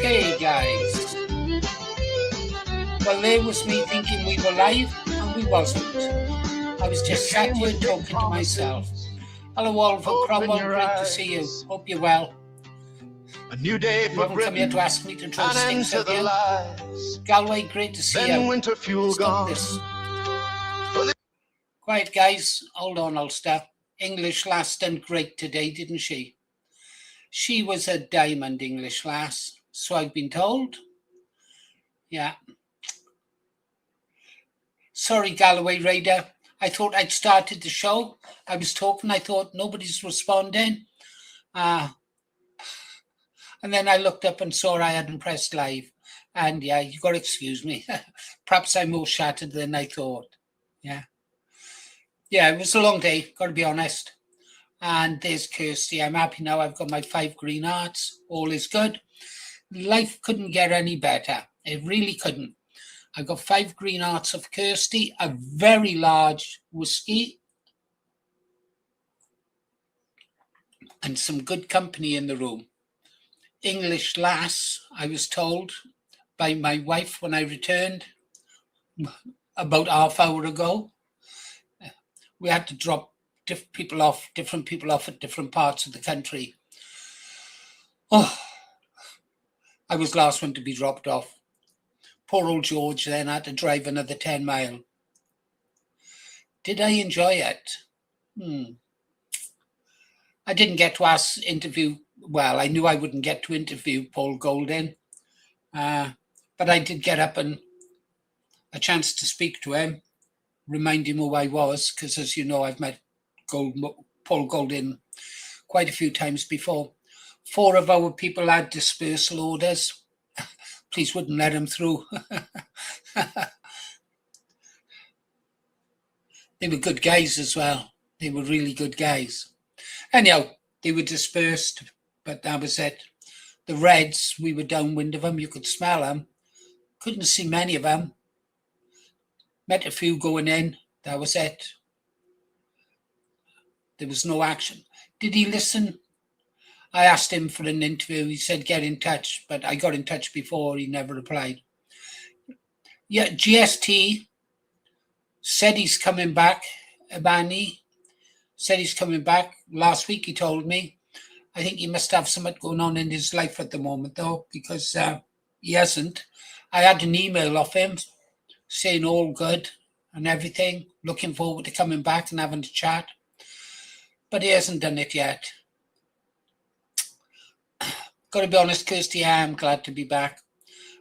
Okay, guys. Well, there was me thinking we were live, and we wasn't. I was just sat here talking to myself. Hello, Oliver Cromwell. Great to see you. Hope you're well. A new day for You haven't come here to ask me to throw sticks at you. Galway, great to see you. Winter fuel Stop gone. this. Quiet, guys. Hold on, Ulster. English lass done great today, didn't she? She was a diamond English lass, so I've been told. Yeah. Sorry, Galloway Raider. I thought I'd started the show. I was talking. I thought nobody's responding. And then I looked up and saw I hadn't pressed live. And yeah, you got to excuse me. Perhaps I'm more shattered than I thought. Yeah. Yeah, it was a long day, got to be honest. And there's Kirsty. I'm happy now. I've got my 5 green hearts. All is good. Life couldn't get any better. It really couldn't. I got 5 green hearts of Kirsty, a very large whiskey, and some good company in the room. English lass, I was told by my wife when I returned about half hour ago. We had to drop different people off at different parts of the country. Oh, I was last one to be dropped off. Poor old George then had to drive another 10 mile. Did I enjoy it? I didn't get to interview. Well, I knew I wouldn't get to interview Paul Goldin, but I did get up and a chance to speak to him, remind him who I was, because as you know, I've met Paul Goldin quite a few times before. 4 of our people had dispersal orders. Please wouldn't let him through. They were good guys as well. They were really good guys. Anyhow, they were dispersed, but that was it. The Reds, we were downwind of them. You could smell them. Couldn't see many of them. Met a few going in. That was it. There was no action. Did he listen? I asked him for an interview. He said, get in touch, but I got in touch before. He never replied. Yeah, GST said he's coming back. Abani said he's coming back. Last week, he told me. I think he must have something going on in his life at the moment, though, because he hasn't. I had an email off him saying all good and everything, looking forward to coming back and having a chat. But he hasn't done it yet. Got to be honest, Kirsty, I am glad to be back.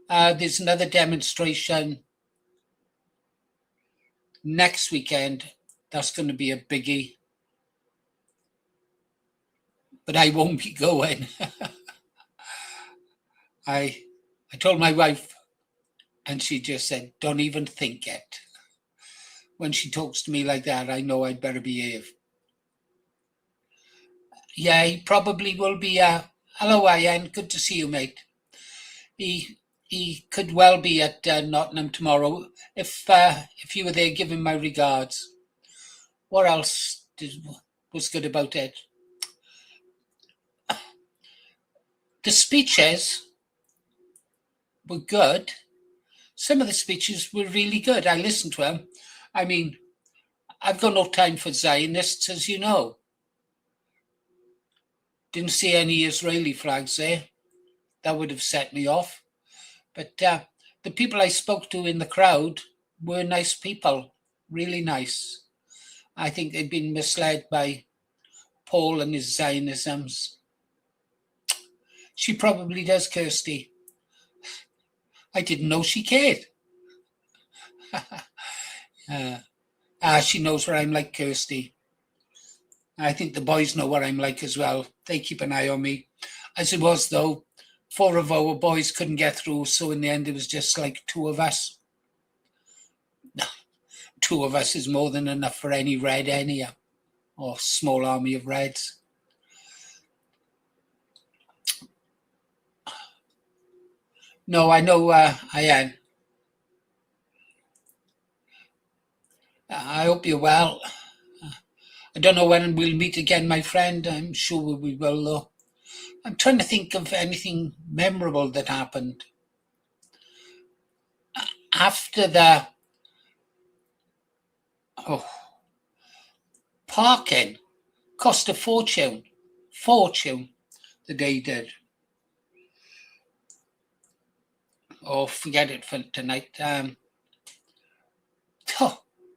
There's another demonstration next weekend. That's going to be a biggie. But I won't be going. I told my wife, and she just said, don't even think it. When she talks to me like that, I know I'd better behave. Yeah, he probably will be. Hello, Ian. Good to see you, mate. He could well be at Nottingham tomorrow. If you were there, give him my regards. What else was good about it? The speeches were good. Some of the speeches were really good. I listened to them. I mean, I've got no time for Zionists, as you know. Didn't see any Israeli flags there. That would have set me off. But the people I spoke to in the crowd were nice people, really nice. I think they've been misled by Paul and his Zionisms. She probably does, Kirsty. I didn't know she cared. She knows what I'm like, Kirsty. I think the boys know what I'm like as well. They keep an eye on me. As it was, though, 4 of our boys couldn't get through, so in the end it was just like 2 of us. 2 of us is more than enough for any red anyhow, or small army of reds. No, I know I am. I hope you're well. I don't know when we'll meet again, my friend. I'm sure we will, though. I'm trying to think of anything memorable that happened after the parking cost a fortune the day did. Oh, forget it for tonight.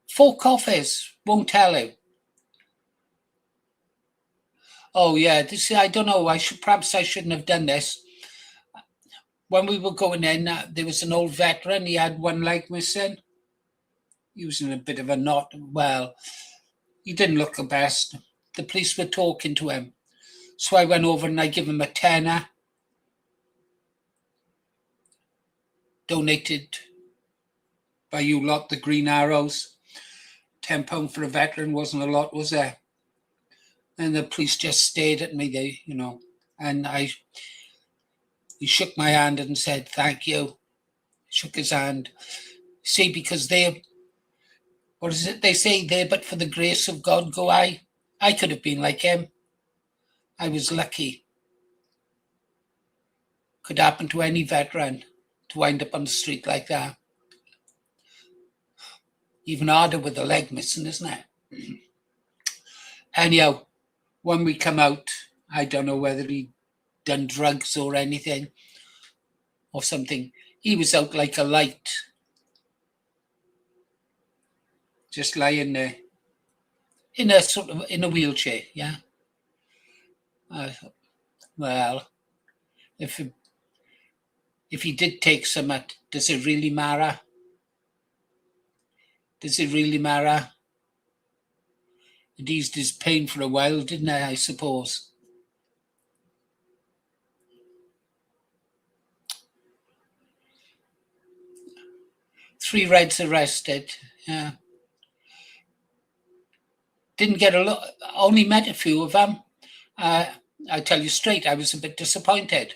4 coffees won't tell you. Oh yeah, this I don't know. I shouldn't have done this. When we were going in, there was an old veteran. He had one leg missing. He was in a bit of a knot. Well, he didn't look the best. The police were talking to him, so I went over and I gave him a tenner, donated by you lot, the Green Arrows. £10 for a veteran wasn't a lot, was there? And the police just stared at me, and he shook my hand and said, thank you. Shook his hand. See, because what is it they say there, but for the grace of God go I. I could have been like him. I was lucky. Could happen to any veteran to wind up on the street like that. Even harder with the leg missing, isn't it? Anyhow, when we come out, I don't know whether he'd done drugs or anything or something. He was out like a light, just lying there in a wheelchair. Yeah. Well, if he did take some, does it really matter? Does it really matter? It eased his pain for a while, didn't it, I suppose? Three Reds arrested. Yeah. Didn't get a lot, only met a few of them. I tell you straight, I was a bit disappointed.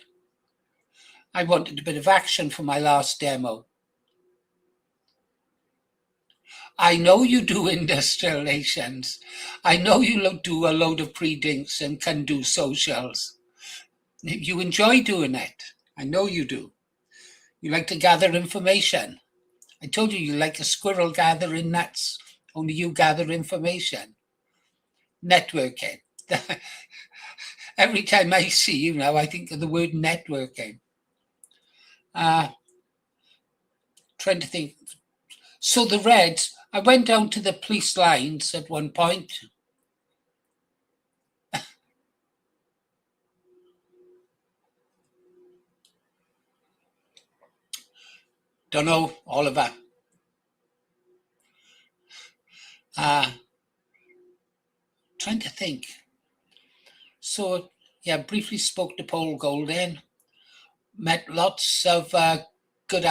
I wanted a bit of action for my last demo. I know you do industrial relations. I know you do a load of pre-dinks and can do socials. You enjoy doing it. I know you do. You like to gather information. I told you like a squirrel gathering nuts. Only you gather information. Networking. Every time I see you now, I think of the word networking. Trying to think. So the Reds, I went down to the police lines at one point. Don't know, Oliver. Trying to think. So, yeah, briefly spoke to Paul Golding. Met lots of good.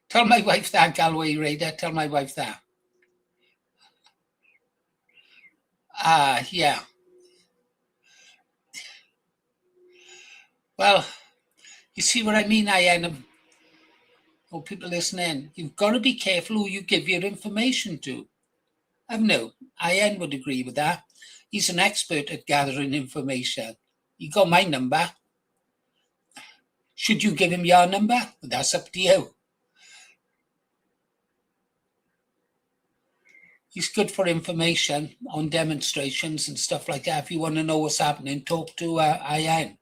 Tell my wife that, Galway Raider. Tell my wife that. Yeah. Well, you see what I mean, Ian? Oh, people listening, you've got to be careful who you give your information to. No, Ian would agree with that. He's an expert at gathering information. You got my number. Should you give him your number? That's up to you. He's good for information on demonstrations and stuff like that. If you want to know what's happening, talk to Ian.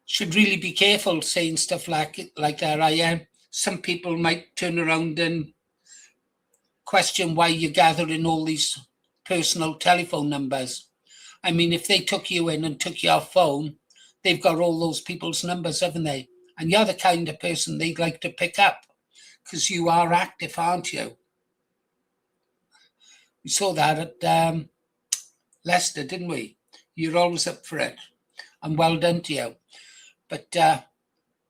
Should really be careful saying stuff like that, Ian. Some people might turn around and question why you're gathering all these personal telephone numbers. I mean, if they took you in and took your phone, they've got all those people's numbers, haven't they? And you're the kind of person they'd like to pick up because you are active, aren't you? We saw that at Leicester, didn't we? You're always up for it. And well done to you. But,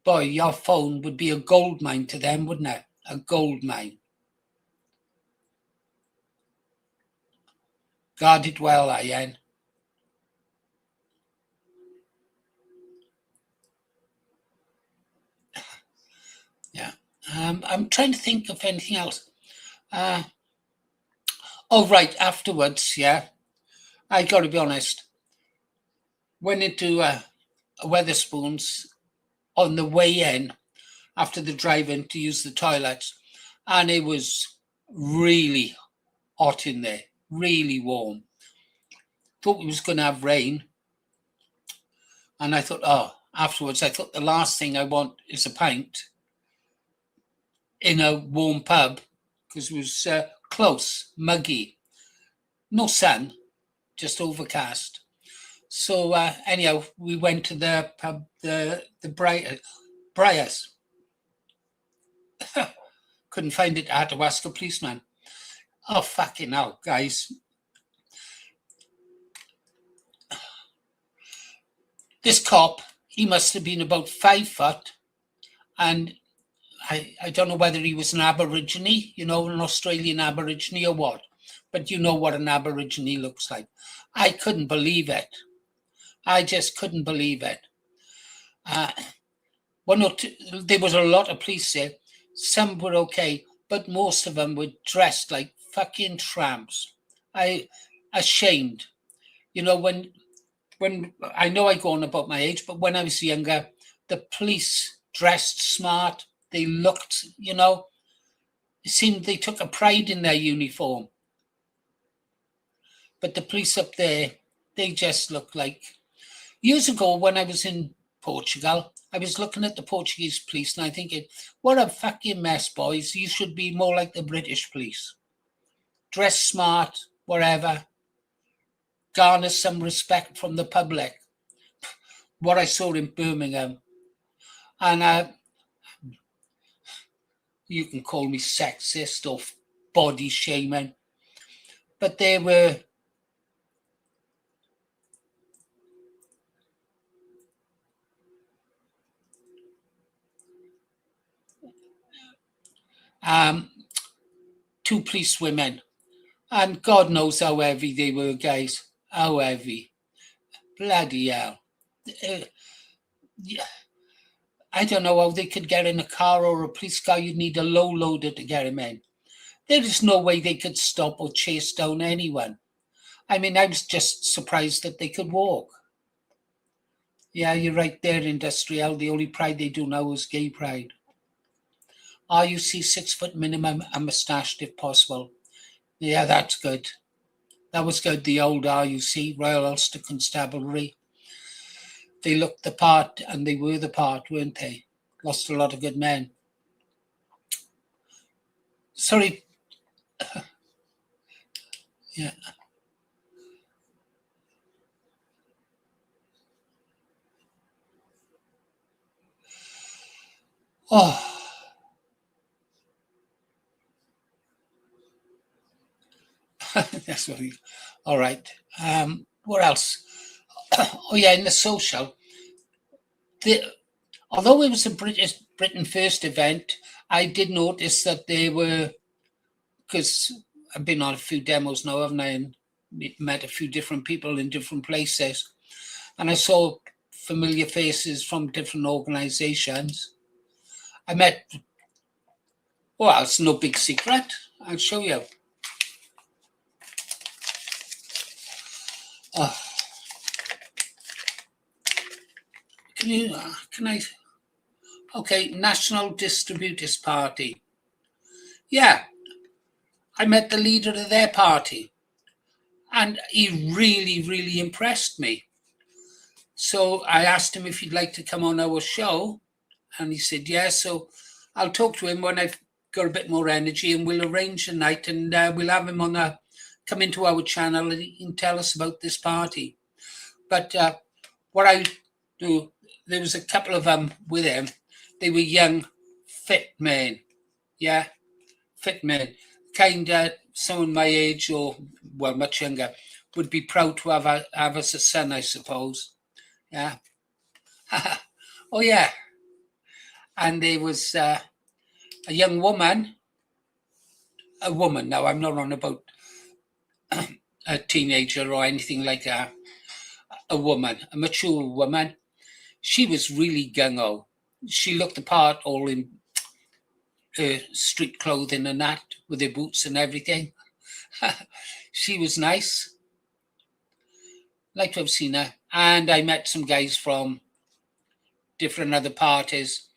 boy, your phone would be a gold mine to them, wouldn't it? A gold mine. Guard it well, Ian. Yeah. I'm trying to think of anything else. Oh, right, afterwards, yeah. I got to be honest. Went into Weatherspoons on the way in after the drive-in to use the toilets, and it was really hot in there, really warm. Thought we was going to have rain, and I thought, oh, afterwards, I thought the last thing I want is a pint in a warm pub because it was close, muggy, no sun, just overcast. So anyhow, we went to the pub, the Briars. Couldn't find it. I had to ask a policeman. Oh, fucking hell, guys. This cop, he must have been about 5 foot, and I don't know whether he was an Aborigine, an Australian Aborigine or what, but you know what an Aborigine looks like. I couldn't believe it. I just couldn't believe it. There was a lot of police there. Some were okay, but most of them were dressed like fucking tramps. Ashamed. When I know I go on about my age, but when I was younger, the police dressed smart. They looked, it seemed they took a pride in their uniform. But the police up there, they just looked like... Years ago, when I was in Portugal, I was looking at the Portuguese police and I thinking, what a fucking mess, boys. You should be more like the British police. Dress smart, whatever. Garner some respect from the public. What I saw in Birmingham. And you can call me sexist or body shaming, but they were... two police women, and God knows how heavy they were, guys. How heavy. Bloody hell. I don't know how they could get in a car or a police car. You'd need a low loader to get them in. There is no way they could stop or chase down anyone. I mean, I was just surprised that they could walk. Yeah, you're right there, Industrial. The only pride they do now is gay pride. RUC 6 foot minimum and moustached if possible. Yeah, that's good. That was good. The old RUC, Royal Ulster Constabulary. They looked the part and they were the part, weren't they? Lost a lot of good men. Sorry. Yeah. Oh. That's what all right. What else? Oh yeah, in the social. Although it was a Britain First event, I did notice that they were, because I've been on a few demos now, haven't I? And met a few different people in different places. And I saw familiar faces from different organizations. I met, well, it's no big secret. I'll show you. Can I? Okay, National Distributors Party. Yeah, I met the leader of their party and he really, really impressed me. So I asked him if he'd like to come on our show and he said, yeah, so I'll talk to him when I've got a bit more energy and we'll arrange a night and we'll have him come into our channel and he can tell us about this party. But what I do, there was a couple of them with him. They were young, fit men. Yeah, fit men. Kind of someone my age or, well, much younger would be proud to have us a son, I suppose. Yeah. Oh, yeah. And there was a young woman. A woman. Now, I'm not on about a teenager or anything like that. A woman, a mature woman. She was really gung-ho. She looked the part all in street clothing and that, with her boots and everything. She was nice. Like to have seen her. And I met some guys from different other parties,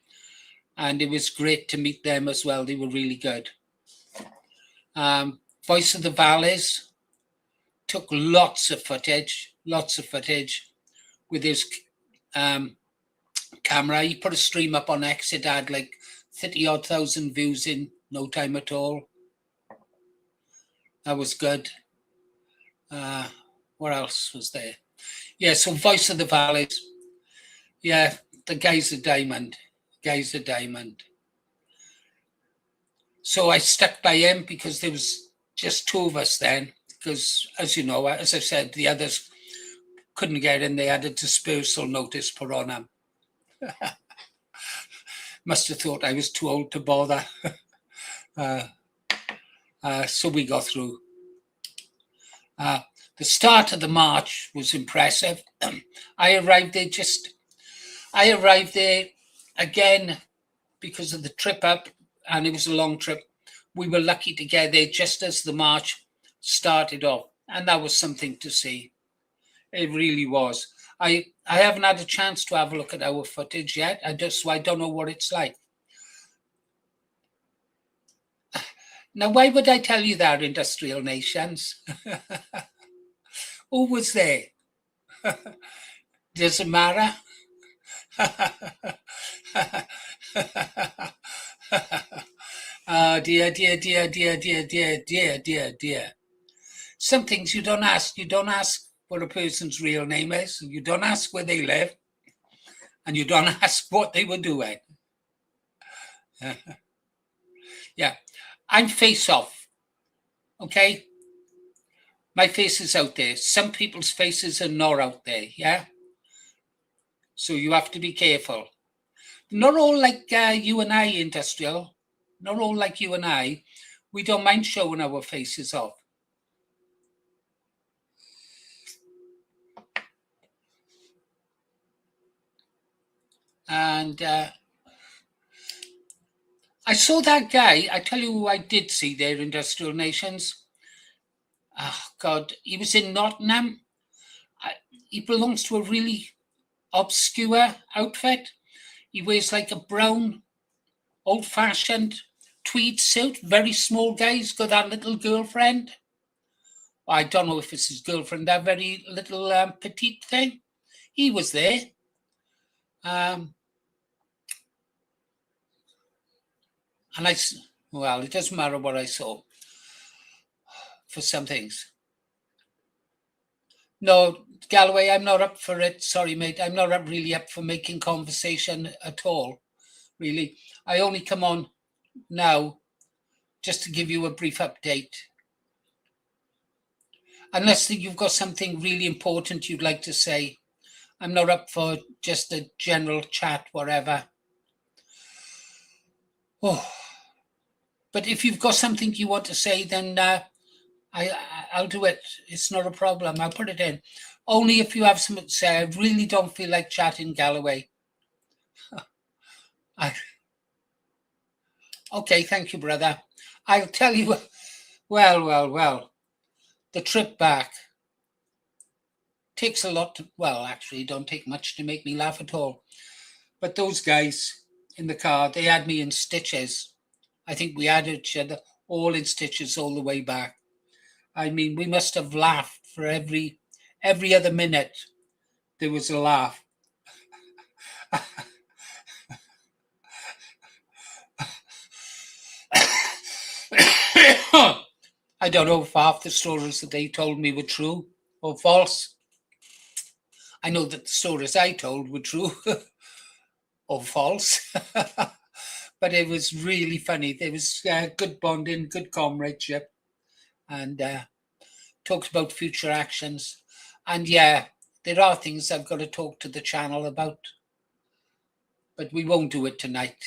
and it was great to meet them as well. They were really good. Voice of the Valleys took lots of footage with his camera. He put a stream up on X. It had like 30-odd thousand views in no time at all. That was good. What else was there? Yeah, so Voice of the Valleys. Yeah, the guy's a diamond. So I stuck by him because there was just two of us then. Because, as you know, as I said, the others couldn't get in. They had a dispersal notice put on them. Must have thought I was too old to bother. So we got through. The start of the march was impressive. I arrived there again because of the trip up, and it was a long trip. We were lucky to get there just as the march started off, and that was something to see. It really was. I haven't had a chance to have a look at our footage yet. I don't know what it's like. Now, why would I tell you that, industrial nations? Who was there? Does it matter? Oh, dear. Some things you don't ask. You don't ask what a person's real name is. You don't ask where they live. And you don't ask what they were doing. Yeah. I'm face off. Okay? My face is out there. Some people's faces are not out there. Yeah? So you have to be careful. Not all like you and I, industrial. Not all like you and I. We don't mind showing our faces off. And I saw that guy. I tell you who I did see there, industrial nations. Oh, God. He was in Nottingham. He belongs to a really obscure outfit. He wears like a brown, old-fashioned tweed suit. Very small guy. He's got that little girlfriend. I don't know if it's his girlfriend, that very little petite thing. He was there. And well, it doesn't matter what I saw for some things. No, Galloway, I'm not up for it. Sorry, mate. I'm not really up for making conversation at all, really. I only come on now just to give you a brief update. Unless you've got something really important you'd like to say. I'm not up for just a general chat, whatever. Oh, but if you've got something you want to say, then I'll do it. It's not a problem. I'll put it in. Only if you have something to say. I really don't feel like chatting, Galloway. Okay, thank you, brother. I'll tell you, well. The trip back takes a lot to, well, actually, don't take much to make me laugh at all. But those guys in the car, they had me in stitches. I think we had each other all in stitches all the way back. I mean, we must have laughed for every other minute. There was a laugh. I don't know if half the stories that they told me were true or false. I know that the stories I told were true or false. But it was really funny. There was good bonding, good comradeship, and talked about future actions. And yeah, there are things I've got to talk to the channel about, but we won't do it tonight.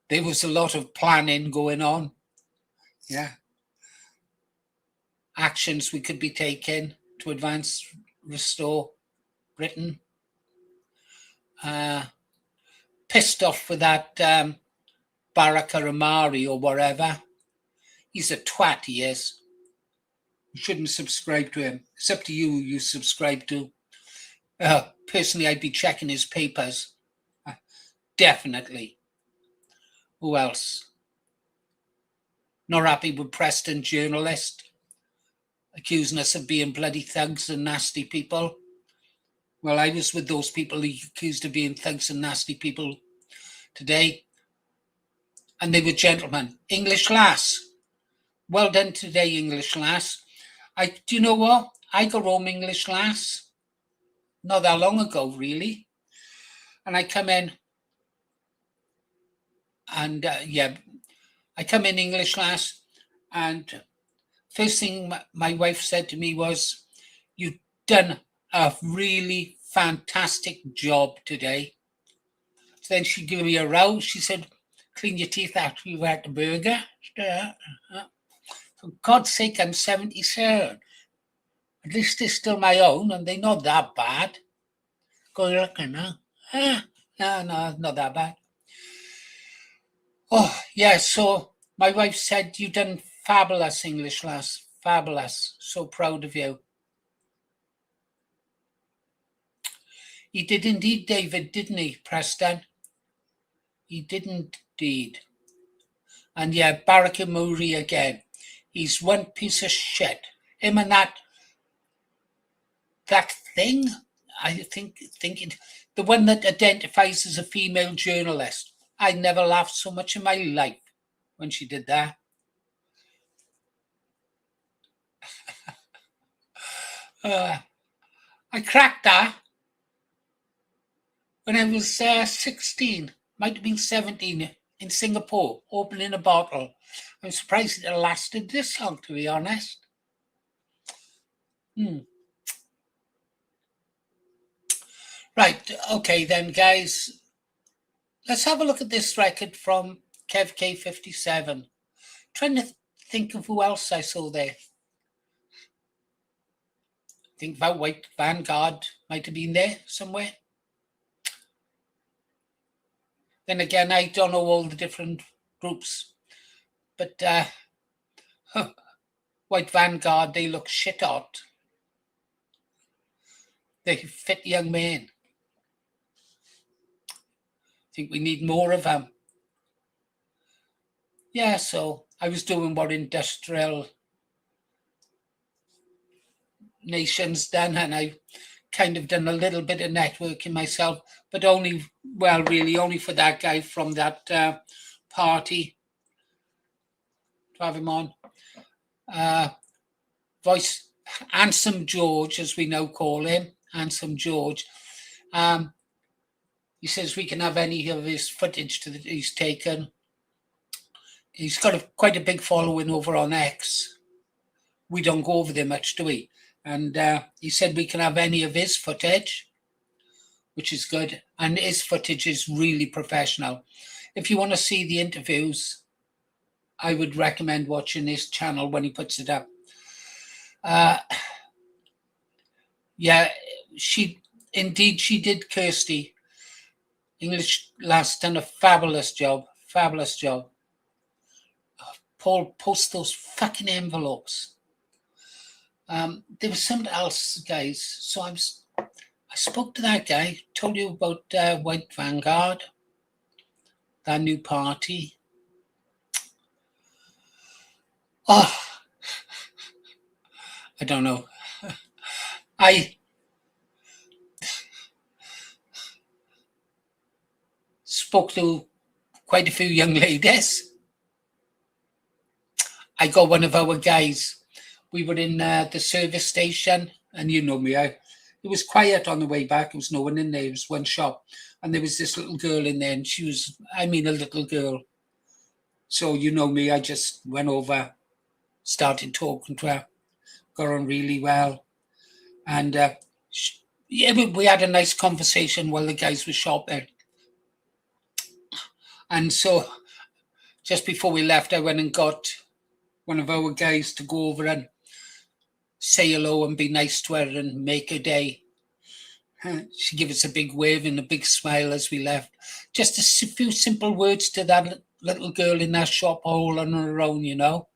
There was a lot of planning going on. Yeah. Actions we could be taking to advance, restore Britain. Pissed off with that Baraka Amari or whatever. He's a twat, he is. You shouldn't subscribe to him. It's up to you who you subscribe to. Personally, I'd be checking his papers. Definitely. Who else? Not happy with Preston journalist, accusing us of being bloody thugs and nasty people. Well, I was with those people accused of being thugs and nasty people today, and they were gentlemen. English lass. Well done today, English lass. Do you know what? I got home English lass not that long ago, really. And I come in, and I come in English lass, and first thing my wife said to me was, "You've done a really fantastic job today." So then she gave me a row. She said, "Clean your teeth after you've had the burger." For God's sake, I'm 77. At least they're still my own, and they're not that bad. Go looking now. No, not that bad. Oh, yeah, so my wife said, "You've done fabulous, English lass. Fabulous. So proud of you." He did indeed, David, didn't he, Preston? He did indeed. And yeah, Baraka Mouri again. He's one piece of shit. Him and that thing, I think the one that identifies as a female journalist. I never laughed so much in my life when she did that. I cracked that when I was 16, might have been 17, in Singapore, opening a bottle. I'm surprised it lasted this long, to be honest. Right, okay then, guys. Let's have a look at this record from Kev K57. Trying to think of who else I saw there. I think that White Vanguard might have been there somewhere. Then again, I don't know all the different groups. But White Vanguard, they look shit hot. They fit young men. I think we need more of them. Yeah, so I was doing what industrial nations done, and I kind of done a little bit of networking myself, but really only for that guy from that party to have him on. Voice Handsome George, as we now call him, Handsome George. He says we can have any of his footage that he's taken. He's got quite a big following over on X. We don't go over there much, do we? And he said we can have any of his footage, which is good. And his footage is really professional. If you want to see the interviews, I would recommend watching his channel when he puts it up. Yeah, she did, Kirsty. English lass done a fabulous job. Fabulous job. Paul, post those fucking envelopes. There was something else, guys. So I spoke to that guy, told you about White Vanguard, that new party. Oh, I don't know. I spoke to quite a few young ladies. I got one of our guys. We were in the service station, and you know me, it was quiet on the way back. There was no one in there. It was one shop, and there was this little girl in there, and she was, a little girl. So you know me, I just went over, started talking to her, got on really well, and we had a nice conversation while the guys were shopping. And so just before we left, I went and got one of our guys to go over and say hello and be nice to her and make her day. She gave us a big wave and a big smile as we left. Just a few simple words to that little girl in that shop all on her own, you know.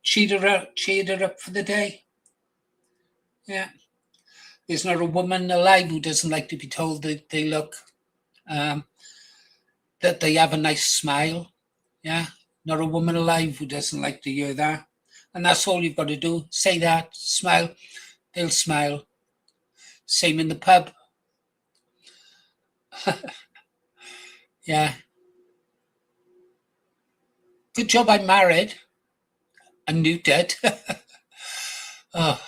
cheered her up for the day. Yeah. There's not a woman alive who doesn't like to be told that they look, that they have a nice smile. Yeah. Not a woman alive who doesn't like to hear that. And that's all you've got to do. Say that, smile, they'll smile. Same in the pub. Yeah. Good job I'm married and neutered. Oh.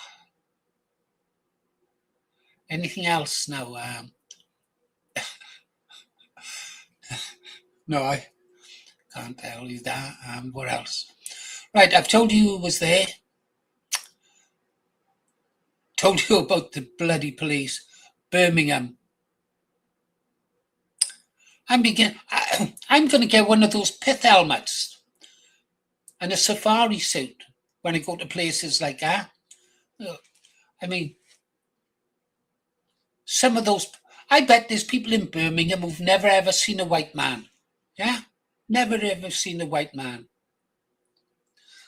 Anything else now? No, I can't tell you that. What else? Right, I've told you who was there. Told you about the bloody police. Birmingham. I'm going to get one of those pith helmets and a safari suit when I go to places like that. I mean, some of those, I bet there's people in Birmingham who've never ever seen a white man. Yeah? Never ever seen a white man.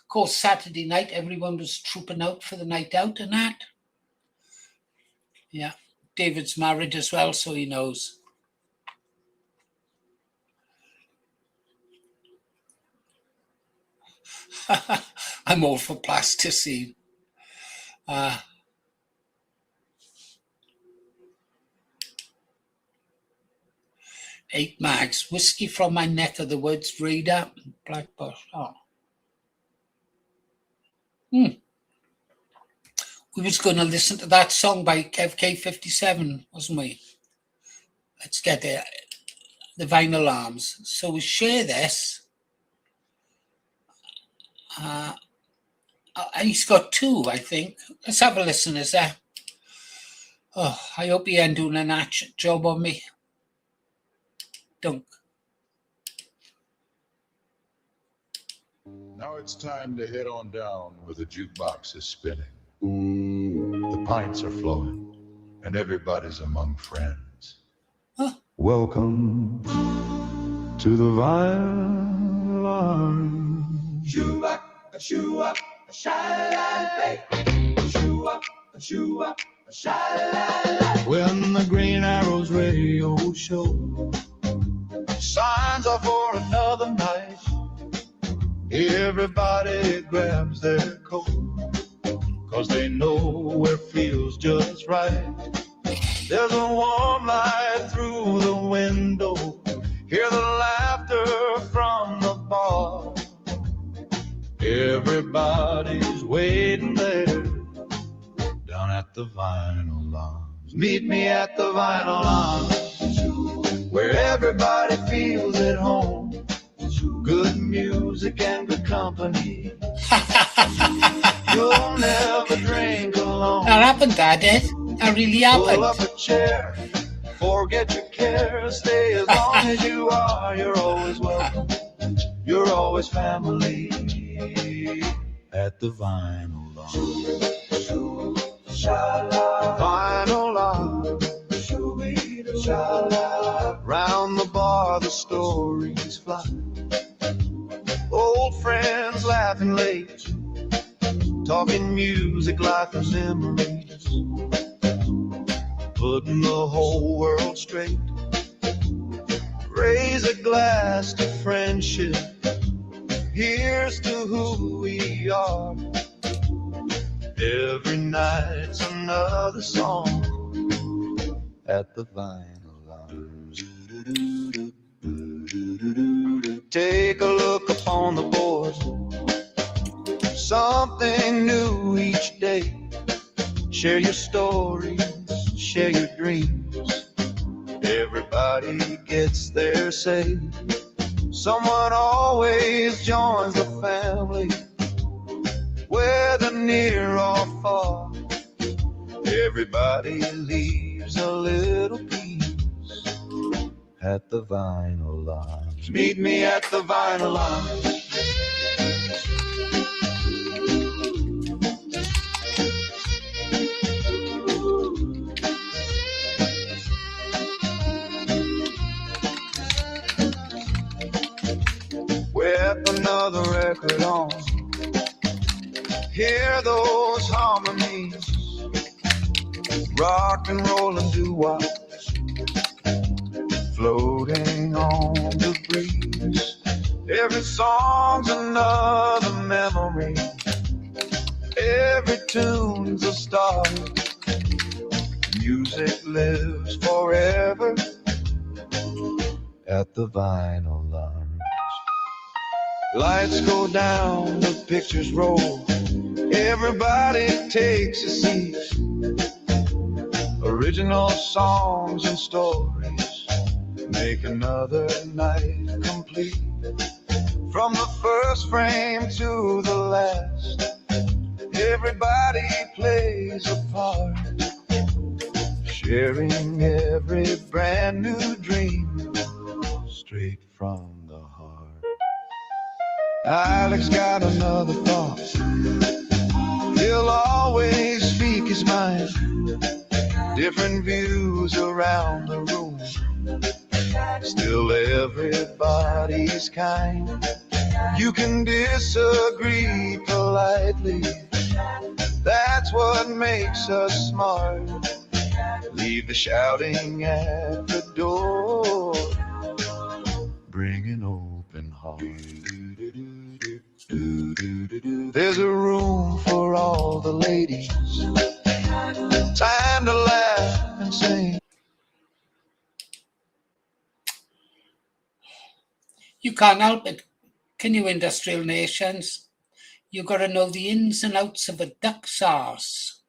Of course, Saturday night, everyone was trooping out for the night out and that. Yeah. David's married as well, so he knows. I'm all for plasticine. 8 mags, whiskey from my neck of the woods, Raider, Black Bush. Oh. We was going to listen to that song by KevK57, wasn't we? Let's get it. The Vinyl Arms. So we share this. He's got 2, I think. Let's have a listen, is there? Oh, I hope he ain't doing an job on me. Dunk. Now it's time to head on down where the jukebox is spinning. The pints are flowing, and everybody's among friends. Huh? Welcome to the Vinyl Lounge. Shoo-up, shoo-up, sha-la-la, shoo-up, shoo-up, sha-la-la. When the Green Arrows radio show signs are for another night, everybody grabs their coat, 'cause they know where feels just right. There's a warm light through the window, hear the laughter from the bar. Everybody's waiting there down at the Vinyl Lounge. Meet me at the Vinyl Lounge, where everybody feels at home. Good music and good company. You'll never drink alone. That happened, Dad, did. That really Pull happened. up a chair, forget your care, stay as long as you are. You're always welcome, you're always family at the Vinyl Lounge. Vinyl Lounge. Round the bar the stories fly, old friends laughing late, talking music, life and memories, putting the whole world straight. Raise a glass to friendship, here's to who we are. Every night's another song at the Vinyl Lounge. Take a look upon the board, something new each day. Share your stories, share your dreams. Everybody gets their say. Someone always joins the family, whether near or far. Everybody leaves a little piece at the Vinyl Lounge. Meet me at the Vinyl Lounge. Whip another record on, Hear those harmonies, rock and roll and doo-wop, floating on the breeze. Every song's another memory, every tune's a story. Music lives forever at the vinyl lounge. Lights go down, the pictures roll, everybody takes a seat. Original songs and stories make another night complete. From the first frame to the last, everybody plays a part, sharing every brand new dream straight from the heart. Alex got another thought, he'll always speak his mind. Different views around the room, still everybody's kind. You can disagree politely, that's what makes us smart. Leave the shouting at the door, bring an open heart. There's a room for all the ladies, time to laugh and sing. You can't help it, can you, industrial nations? You got to know the ins and outs of a duck sauce.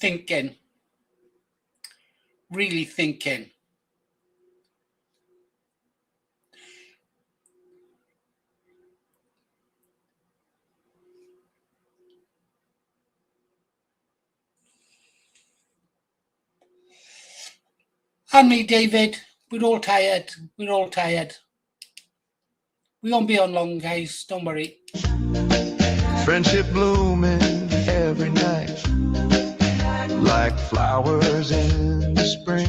Thinking, really thinking. And me, David, we're all tired. We're all tired. We won't be on long, guys. Don't worry. Friendship blooming every night, like flowers in the spring.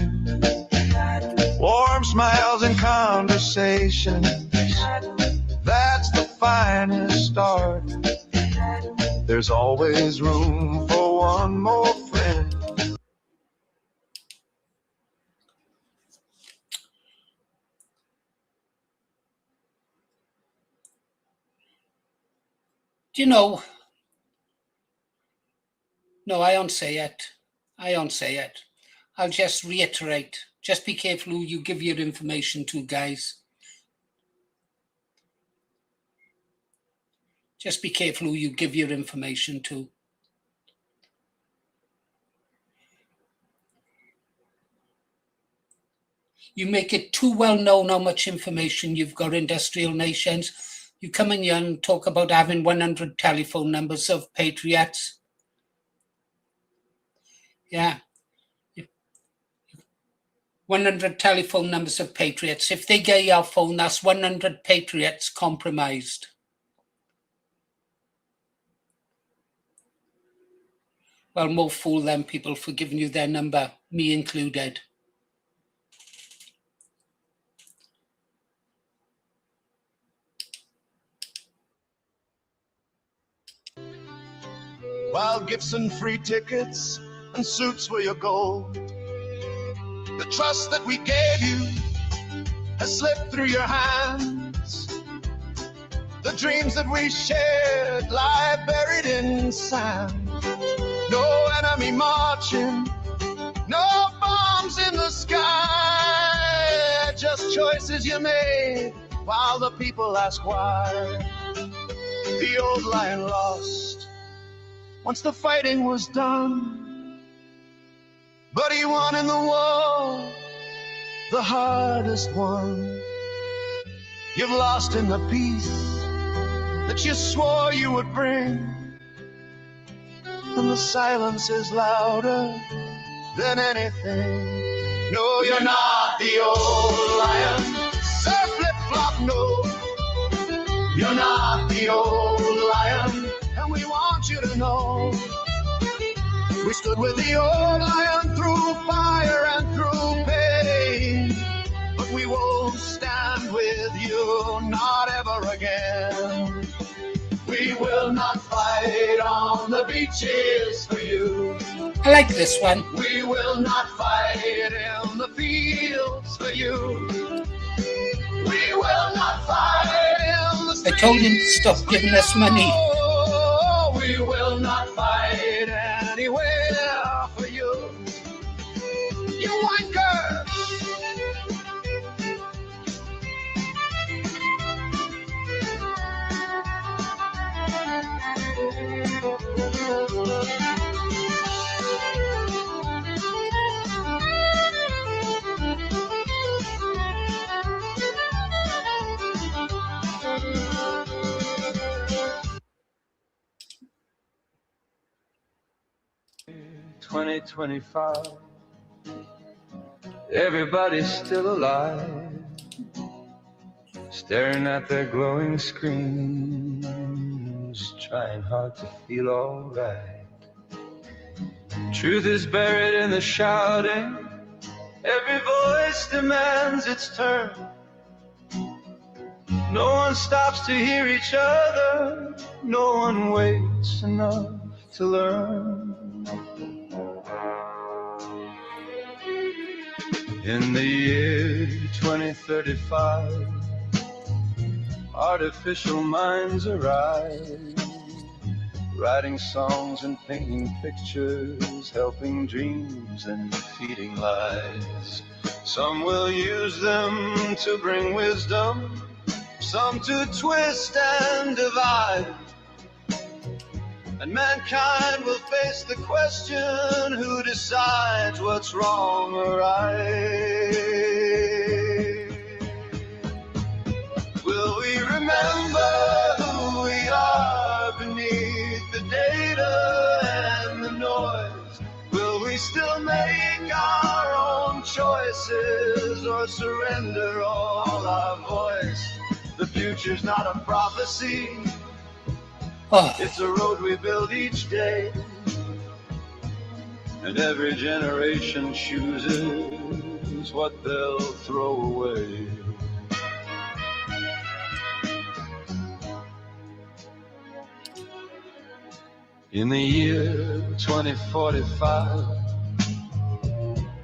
Warm smiles and conversations, that's the finest start. There's always room for one more friend. Do you know? No, I don't say it. I don't say it. I'll just reiterate. Just be careful who you give your information to, guys. Just be careful who you give your information to. You make it too well known how much information you've got, industrial nations. You come in here and talk about having 100 telephone numbers of patriots. Yeah. 100 telephone numbers of patriots. If they get your phone, that's 100 patriots compromised. Well, more fool them people for giving you their number, me included. Wild gifts and free tickets and suits for your gold. The trust that we gave you has slipped through your hands. The dreams that we shared lie buried in sand. No enemy marching, no bombs in the sky. Just choices you made while the people ask why. The old lion lost once the fighting was done, but he won in the war, the hardest one. You've lost in the peace that you swore you would bring, and the silence is louder than anything. No, you're not the old lion, Sir Flip-Flop, no. You're not the old lion, and we want you to know We stood with the old lion through fire and through pain, but we won't stand with you, not ever again. We will not fight on the beaches for you. I like this one. We will not fight in the fields for you. We will not fight in the I told him to stop giving us money. Oh, we will not fight anywhere for you. You wanker! $20.25. Everybody's still alive, staring at their glowing screens, trying hard to feel alright. Truth is buried in the shouting, every voice demands its turn. No one stops to hear each other, no one waits enough to learn. In the year 2035, artificial minds arise, writing songs and painting pictures, helping dreams and feeding lies. Some will use them to bring wisdom, some to twist and divide. And mankind will face the question, who decides what's wrong or right? Will we remember who we are beneath the data and the noise? Will we still make our own choices or surrender all our voice? The future's not a prophecy. Oh, It's a road we build each day, and every generation chooses what they'll throw away. In the year 2045,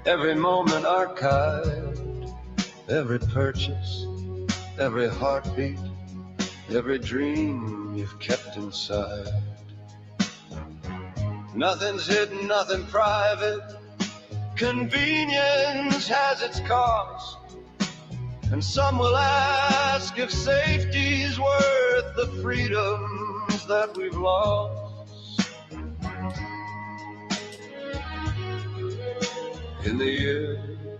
every moment archived, every purchase, every heartbeat, every dream you've kept inside. Nothing's hidden, nothing private. Convenience has its cost, and some will ask if safety's worth the freedoms that we've lost. In the year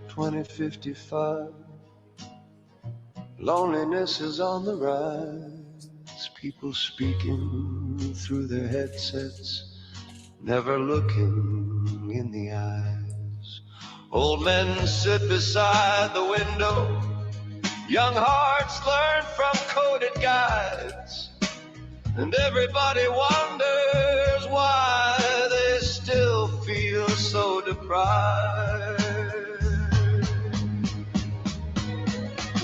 2055, loneliness is on the rise. People speaking through their headsets, never looking in the eyes. Old men sit beside the window, young hearts learn from coded guides, and everybody wonders why they still feel so deprived.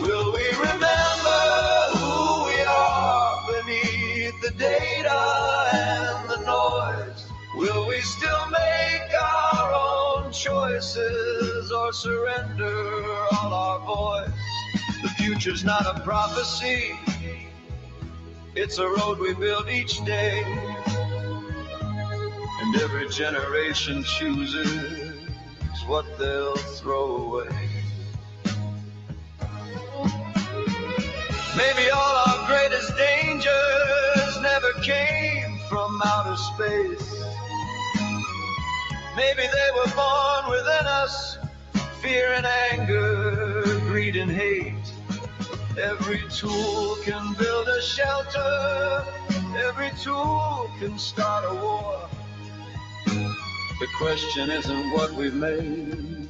Will we remember who we are beneath the data and the noise? Will we still make our own choices or surrender all our voice? The future's not a prophecy, it's a road we build each day, and every generation chooses what they'll throw away. Maybe all our greatest dangers never came from outer space. Maybe they were born within us, fear and anger, greed and hate. Every tool can build a shelter, every tool can start a war. The question isn't what we've made,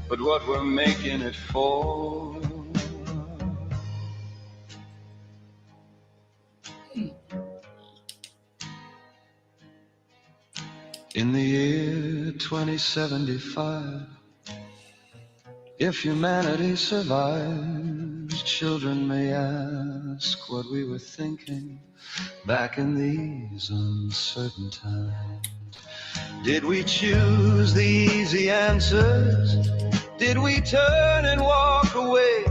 but what we're making it for. In the year 2075, if humanity survives, children may ask what we were thinking back in these uncertain times. Did we choose the easy answers? Did we turn and walk away?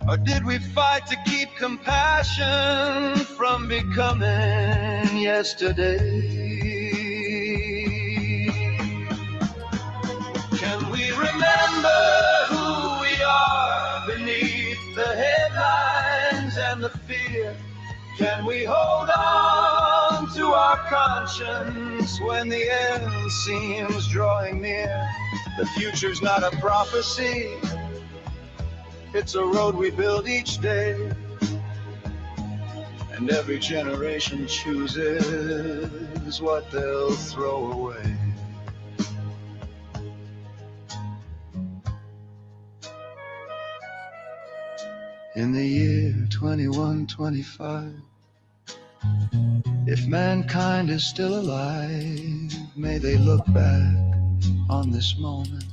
Or did we fight to keep compassion from becoming yesterday? Can we remember who we are beneath the headlines and the fear? Can we hold on to our conscience when the end seems drawing near? The future's not a prophecy, it's a road we build each day, and every generation chooses what they'll throw away. In the year 2125, if mankind is still alive, may they look back on this moment.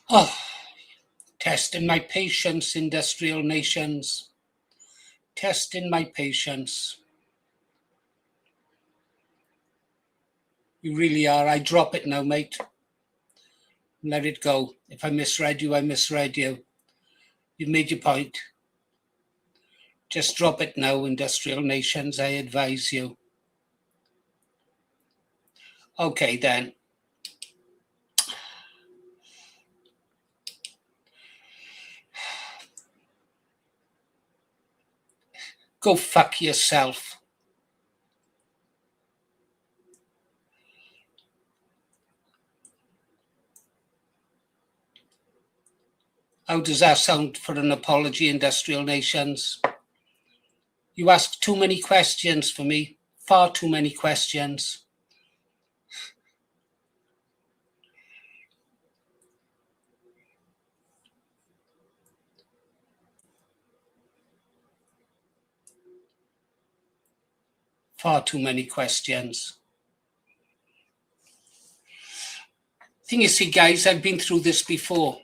Oh, testing my patience, industrial nations. Testing my patience. You really are. I drop it now, mate. Let it go. If I misread you, I misread you. You've made your point. Just drop it now, industrial nations, I advise you. Okay, then. Go fuck yourself. How does that sound for an apology, industrial nations? You ask too many questions for me, far too many questions. Far too many questions. Thing you see, guys, I've been through this before.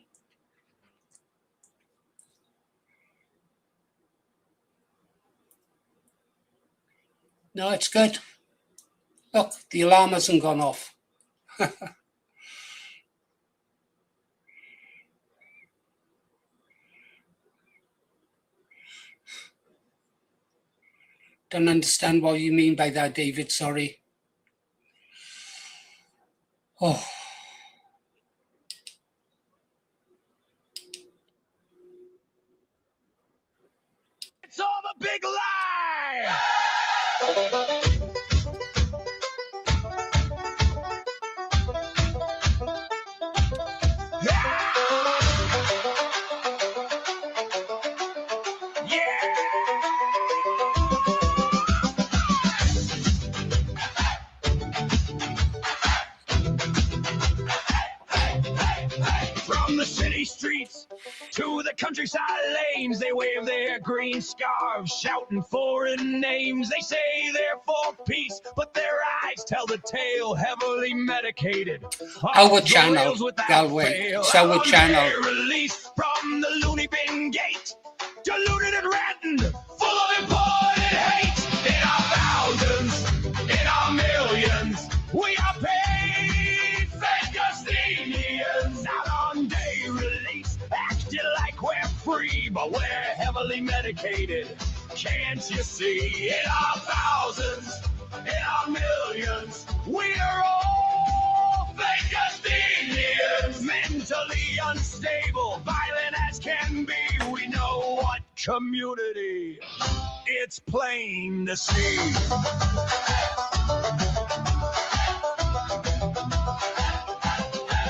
No, it's good. Look, the alarm hasn't gone off. Don't understand what you mean by that, David, sorry. Oh. It's all a big lie! From the city streets to the countryside lanes, they wave their green scarves, shouting foreign names. They say they're for peace, but their eyes tell the tale, heavily medicated. Our channel, Galway. It's our channel. Released from the loony bin gate, diluted and rattened, full of imported hate. In our thousands, in our millions, we are paid fake Justinians out on day release, acting like we're free, but we're heavily medicated. Can't you see? In our thousands, in our millions, we are all fake Justinians, mentally unstable, violent as can be. We know what community it's plain to see.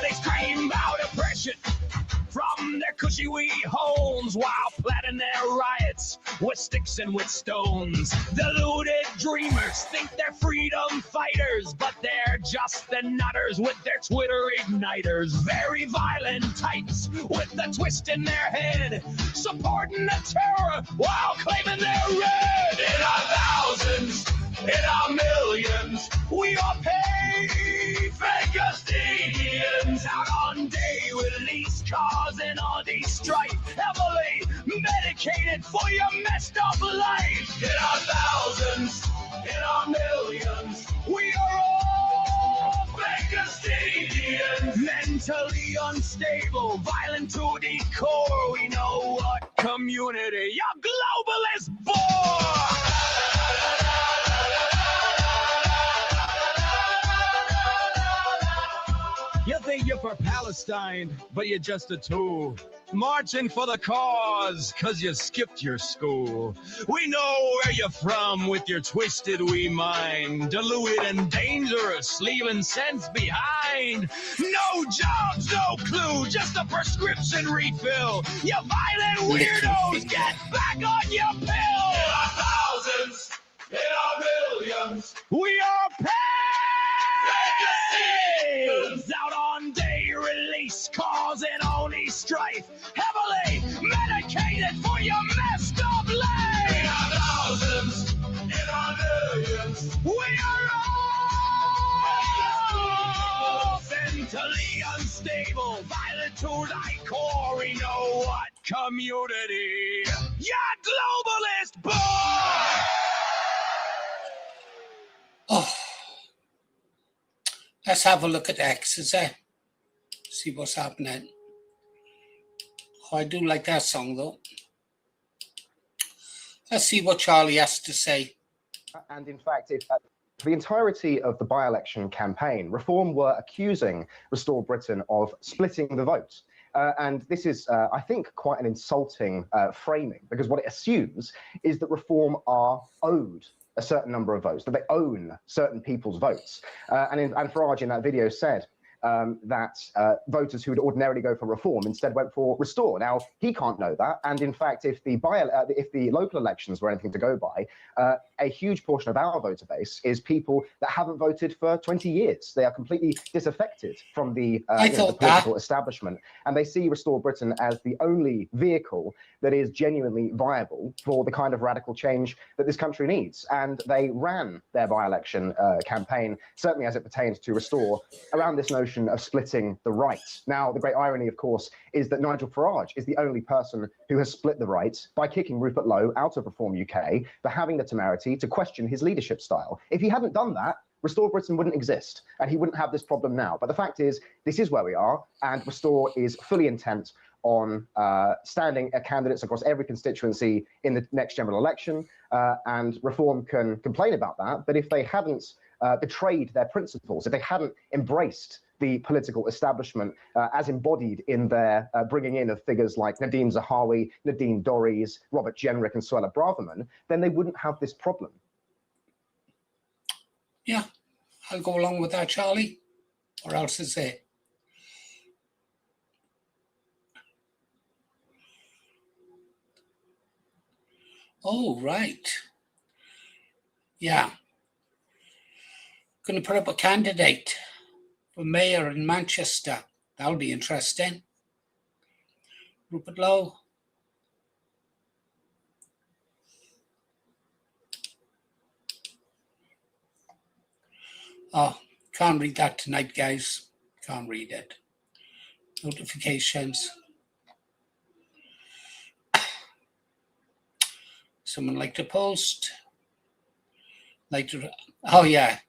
They scream about oppression from their cushy wee homes while planning their riots with sticks and with stones. Deluded dreamers think they're freedom fighters, but they're just the nutters with their Twitter igniters. Very violent types with the twist in their head, supporting the terror while claiming they're red. In our thousands, in our millions, we are paid fake custodians out on day release, causing all these strife, heavily medicated for your messed up life. In our thousands, in our millions, we are all fake custodians, mentally unstable, violent to the core. We know what community your globalist bore. You think you're for Palestine, but you're just a tool. Marching for the cause, cause you skipped your school. We know where you're from with your twisted wee mind. Diluted and dangerous, leaving sense behind. No jobs, no clue, just a prescription refill. You violent weirdos, get back on your pill. In our thousands, in our millions, we are paid. Out on day release, causing only strife, heavily medicated for your messed up life. In our thousands, in our millions, we are all mentally unstable, violent to thy core. We know what community your globalist boy. Oh. Let's have a look at X, is there? See what's happening. Oh, I do like that song, though. Let's see what Charlie has to say. And in fact, for the entirety of the by-election campaign, Reform were accusing Restore Britain of splitting the vote. And this is, I think, quite an insulting framing, because what it assumes is that Reform are owed a certain number of votes, that they own certain people's votes. And Farage in that video said that voters who would ordinarily go for Reform instead went for Restore. Now, he can't know that. And in fact, if the local elections were anything to go by, a huge portion of our voter base is people that haven't voted for 20 years. They are completely disaffected from the political establishment. And they see Restore Britain as the only vehicle that is genuinely viable for the kind of radical change that this country needs. And they ran their by-election campaign, certainly as it pertains to Restore, around this notion of splitting the right. Now, the great irony, of course, is that Nigel Farage is the only person who has split the right by kicking Rupert Lowe out of Reform UK for having the temerity to question his leadership style. If he hadn't done that, Restore Britain wouldn't exist, and he wouldn't have this problem now. But the fact is, this is where we are, and Restore is fully intent on standing candidates across every constituency in the next general election, and Reform can complain about that. But if they hadn't betrayed their principles, if they hadn't embraced the political establishment as embodied in their bringing in of figures like Nadine Zahawi, Nadine Dorries, Robert Jenrick, and Suella Braverman, then they wouldn't have this problem. Yeah, I'll go along with that, Charlie. Or else is it? Oh, right. Yeah. Going to put up a candidate for mayor in Manchester. That'll be interesting. Rupert Lowe. Oh, can't read that tonight, guys. Can't read it. Notifications. Someone like to post. Like to, oh yeah.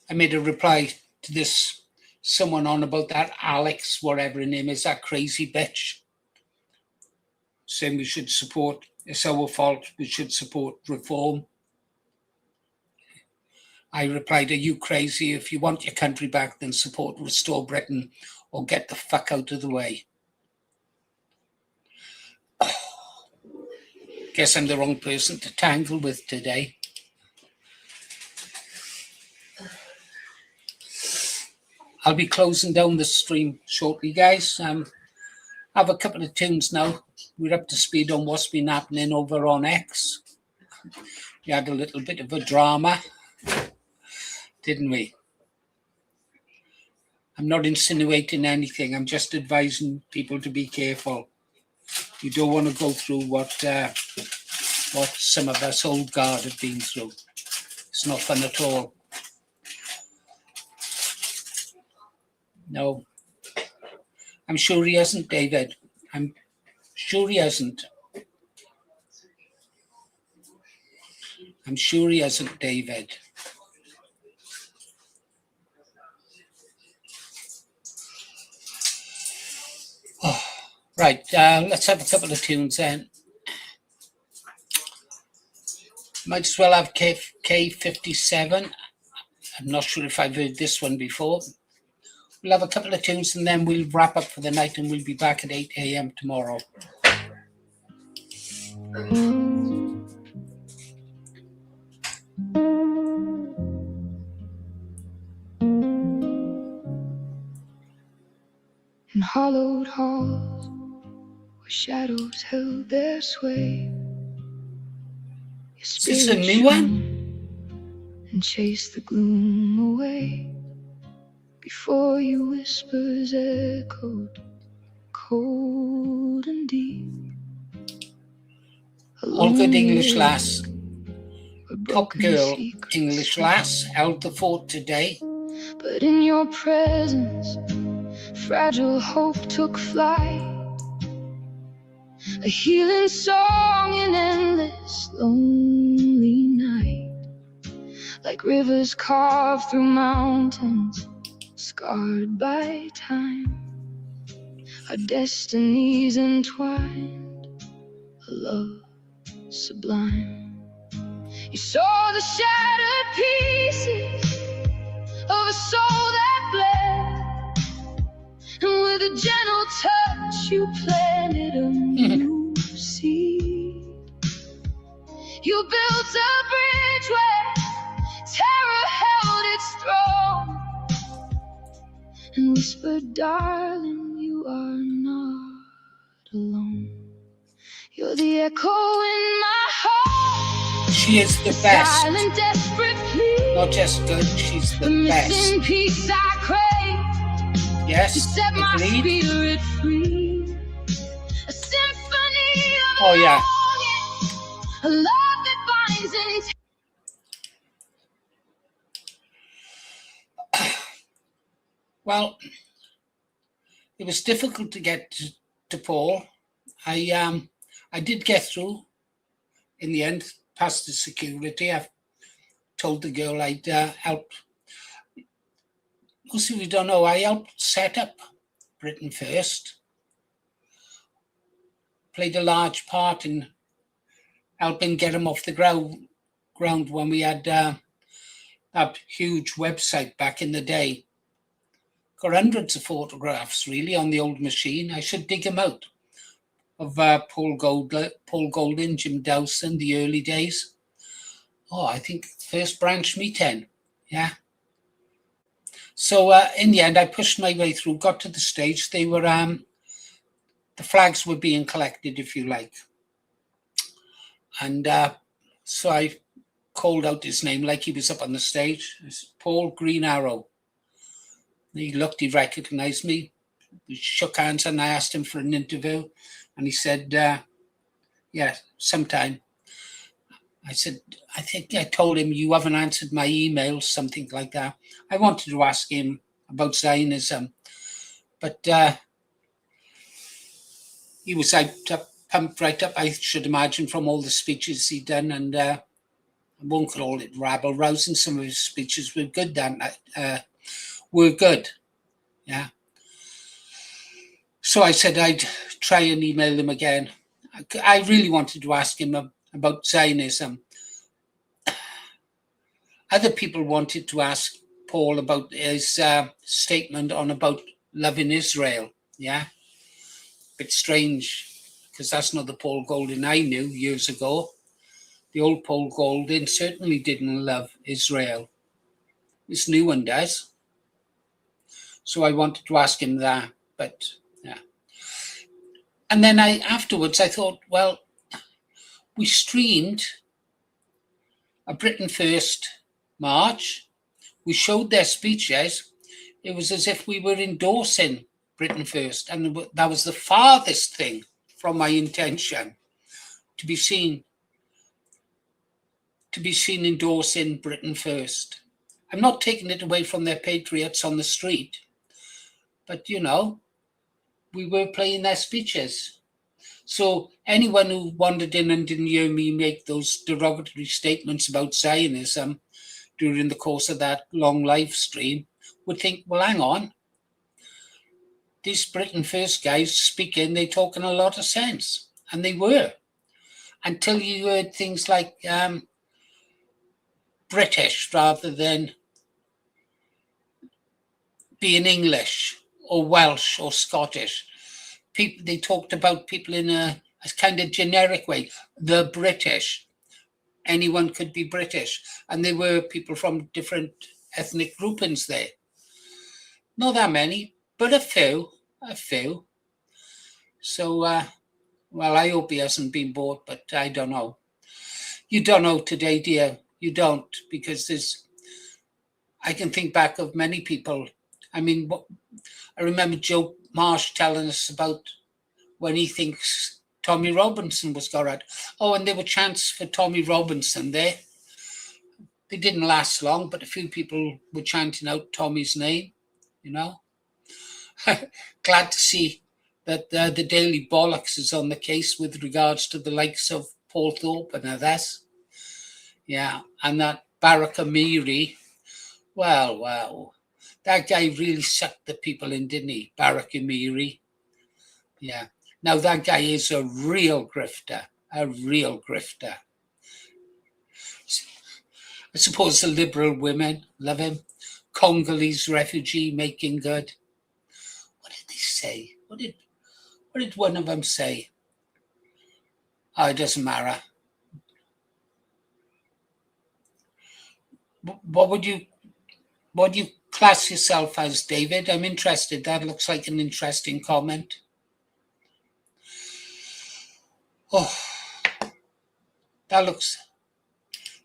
I made a reply to this, someone on about that Alex, whatever her name is, that crazy bitch, saying we should support, it's our fault, we should support Reform. I replied, are you crazy? If you want your country back, then support Restore Britain or get the fuck out of the way. Guess I'm the wrong person to tangle with today. I'll be closing down the stream shortly, guys. I have a couple of tunes now. We're up to speed on what's been happening over on X. We had a little bit of a drama, didn't we? I'm not insinuating anything. I'm just advising people to be careful. You don't want to go through what some of us old guard have been through. It's not fun at all. No. I'm sure he hasn't, David. I'm sure he hasn't. I'm sure he hasn't, David. Oh, right, let's have a couple of tunes then. Might as well have K57. I'm not sure if I've heard this one before. We'll have a couple of tunes and then we'll wrap up for the night and we'll be back at 8 a.m. tomorrow. In hollowed halls where shadows held their sway, Is this a new one? And chase the gloom away before your whispers echoed cold and deep. All good English lass. Top girl English lass held the fort today. But in your presence, fragile hope took flight. A healing song in endless lonely night. Like rivers carved through mountains, scarred by time. Our destinies entwined, a love sublime. You saw the shattered pieces of a soul that bled, and with a gentle touch you planted a new seed. You built a bridge where terror held its throne, and whispered, darling, you are not alone. You're the echo in my heart. She is the best. Silent, desperate plea. Not just good, she's the best. Missing piece I crave. Yes, You set my agreed. spirit free. A symphony of Oh yeah. longing, a love that binds in. Well, it was difficult to get to Paul. I did get through in the end, past the security. I told the girl I'd help. Most of you don't know, I helped set up Britain First. Played a large part in helping get them off the ground when we had that huge website back in the day. Got hundreds of photographs really on the old machine. I should dig them out of Paul Golding, Jim Dowson, the early days. Oh, I think first branch meeting, yeah. So in the end, I pushed my way through, got to the stage. They were, the flags were being collected, if you like. And so I called out his name like he was up on the stage. It's Paul Green Arrow. He looked, he recognized me. We shook hands and I asked him for an interview. And he said, yeah, sometime. I said, I think I told him you haven't answered my emails, something like that. I wanted to ask him about Zionism, but he was pumped right up, I should imagine, from all the speeches he'd done. And I won't call it rabble-rousing. Some of his speeches were good that night. Were good, yeah. So I said I'd try and email him again. I really wanted to ask him about Zionism. Other people wanted to ask Paul about his statement on about loving Israel, yeah. Bit strange, because that's not the Paul Golding I knew years ago. The old Paul Golding certainly didn't love Israel. This new one does. So I wanted to ask him that, but yeah. And then afterwards I thought, well, we streamed a Britain First march. We showed their speeches. It was as if we were endorsing Britain First, and that was the farthest thing from my intention to be seen endorsing Britain First. I'm not taking it away from their patriots on the street, but you know, we were playing their speeches. So anyone who wandered in and didn't hear me make those derogatory statements about Zionism during the course of that long live stream would think, well, hang on, these Britain First guys speaking, they're talking a lot of sense. And they were. Until you heard things like British rather than being English or Welsh or Scottish. People, they talked about people in a kind of generic way. The British. Anyone could be British. And there were people from different ethnic groupings there. Not that many, but a few. So, well, I hope he hasn't been bought, but I don't know. You don't know today, dear. You don't, because I can think back of many people. I mean, I remember Joe Marsh telling us about when he thinks Tommy Robinson was got right. Oh, and there were chants for Tommy Robinson there. They didn't last long, but a few people were chanting out Tommy's name, you know. Glad to see that the Daily Bollocks is on the case with regards to the likes of Paul Thorpe and others. Yeah, and that Barack Amiri, well, that guy really sucked the people in, didn't he? Barack Amiri. Yeah. Now that guy is a real grifter. I suppose the liberal women love him. Congolese refugee making good. What did they say? What did one of them say? Oh, it doesn't matter. What would you class yourself as, David? I'm interested. That looks like an interesting comment. Oh,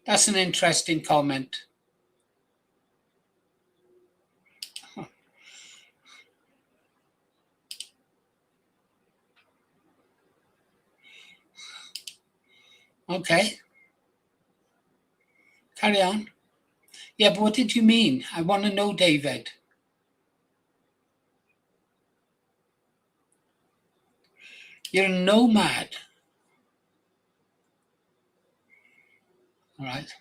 that's an interesting comment. Okay. Carry on. Yeah, but what did you mean? I want to know, David. You're a nomad. All right.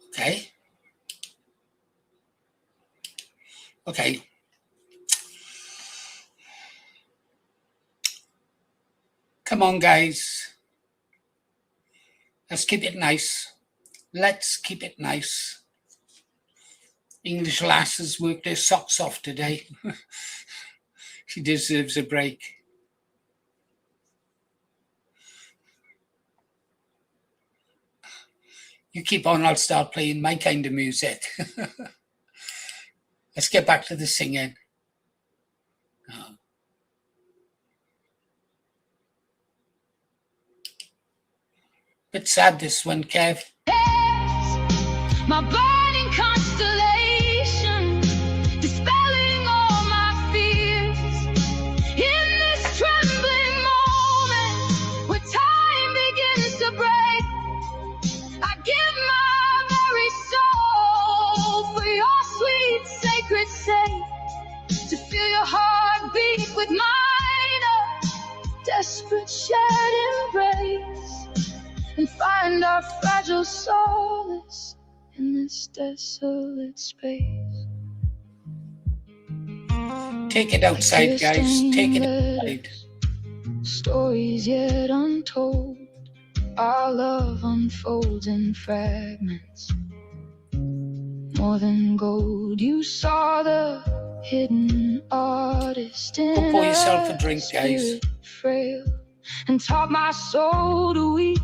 Okay. Come on, guys. Let's keep it nice. English lasses worked their socks off today. She deserves a break. You keep on, I'll start playing my kind of music. Let's get back to the singing. Oh. Bit sad, this one, Kev. My burning constellation, dispelling all my fears. In this trembling moment, where time begins to break, I give my very soul for your sweet sacred sake, to feel your heart beat with mine, a desperate shared embrace, and find our fragile solace in this desolate space. Take it outside, guys. Take it outside. Stories yet untold. Our love unfolds in fragments. More than gold. You saw the hidden artist in Go pour yourself a drink, guys. Frail, and taught my soul to weep,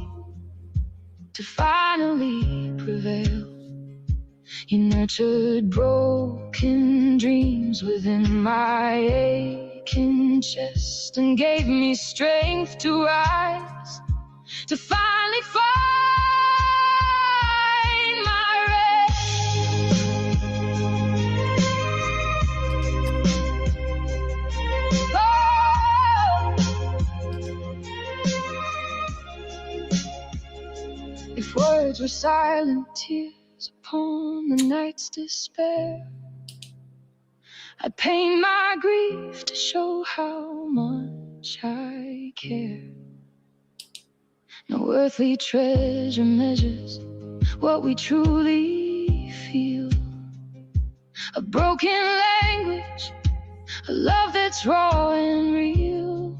to finally prevail. You nurtured broken dreams within my aching aching chest and gave me strength to rise, to finally find my rest. Oh, if words were silent tears upon the night's despair, I'd paint my grief to show how much I care. No earthly treasure measures what we truly feel. A broken language, a love that's raw and real.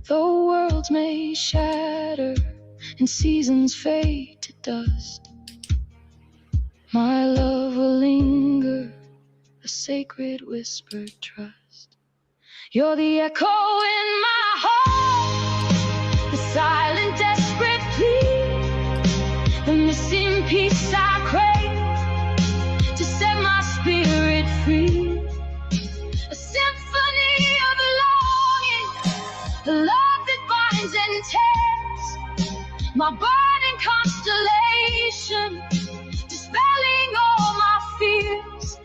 Though worlds may shatter and seasons fade to dust, my love will linger, a sacred whispered trust. You're the echo in my heart, the silent desperate plea, the missing piece I crave to set my spirit free. A symphony of longing, the love that binds and tears, my burning constellation, dispelling all my fears.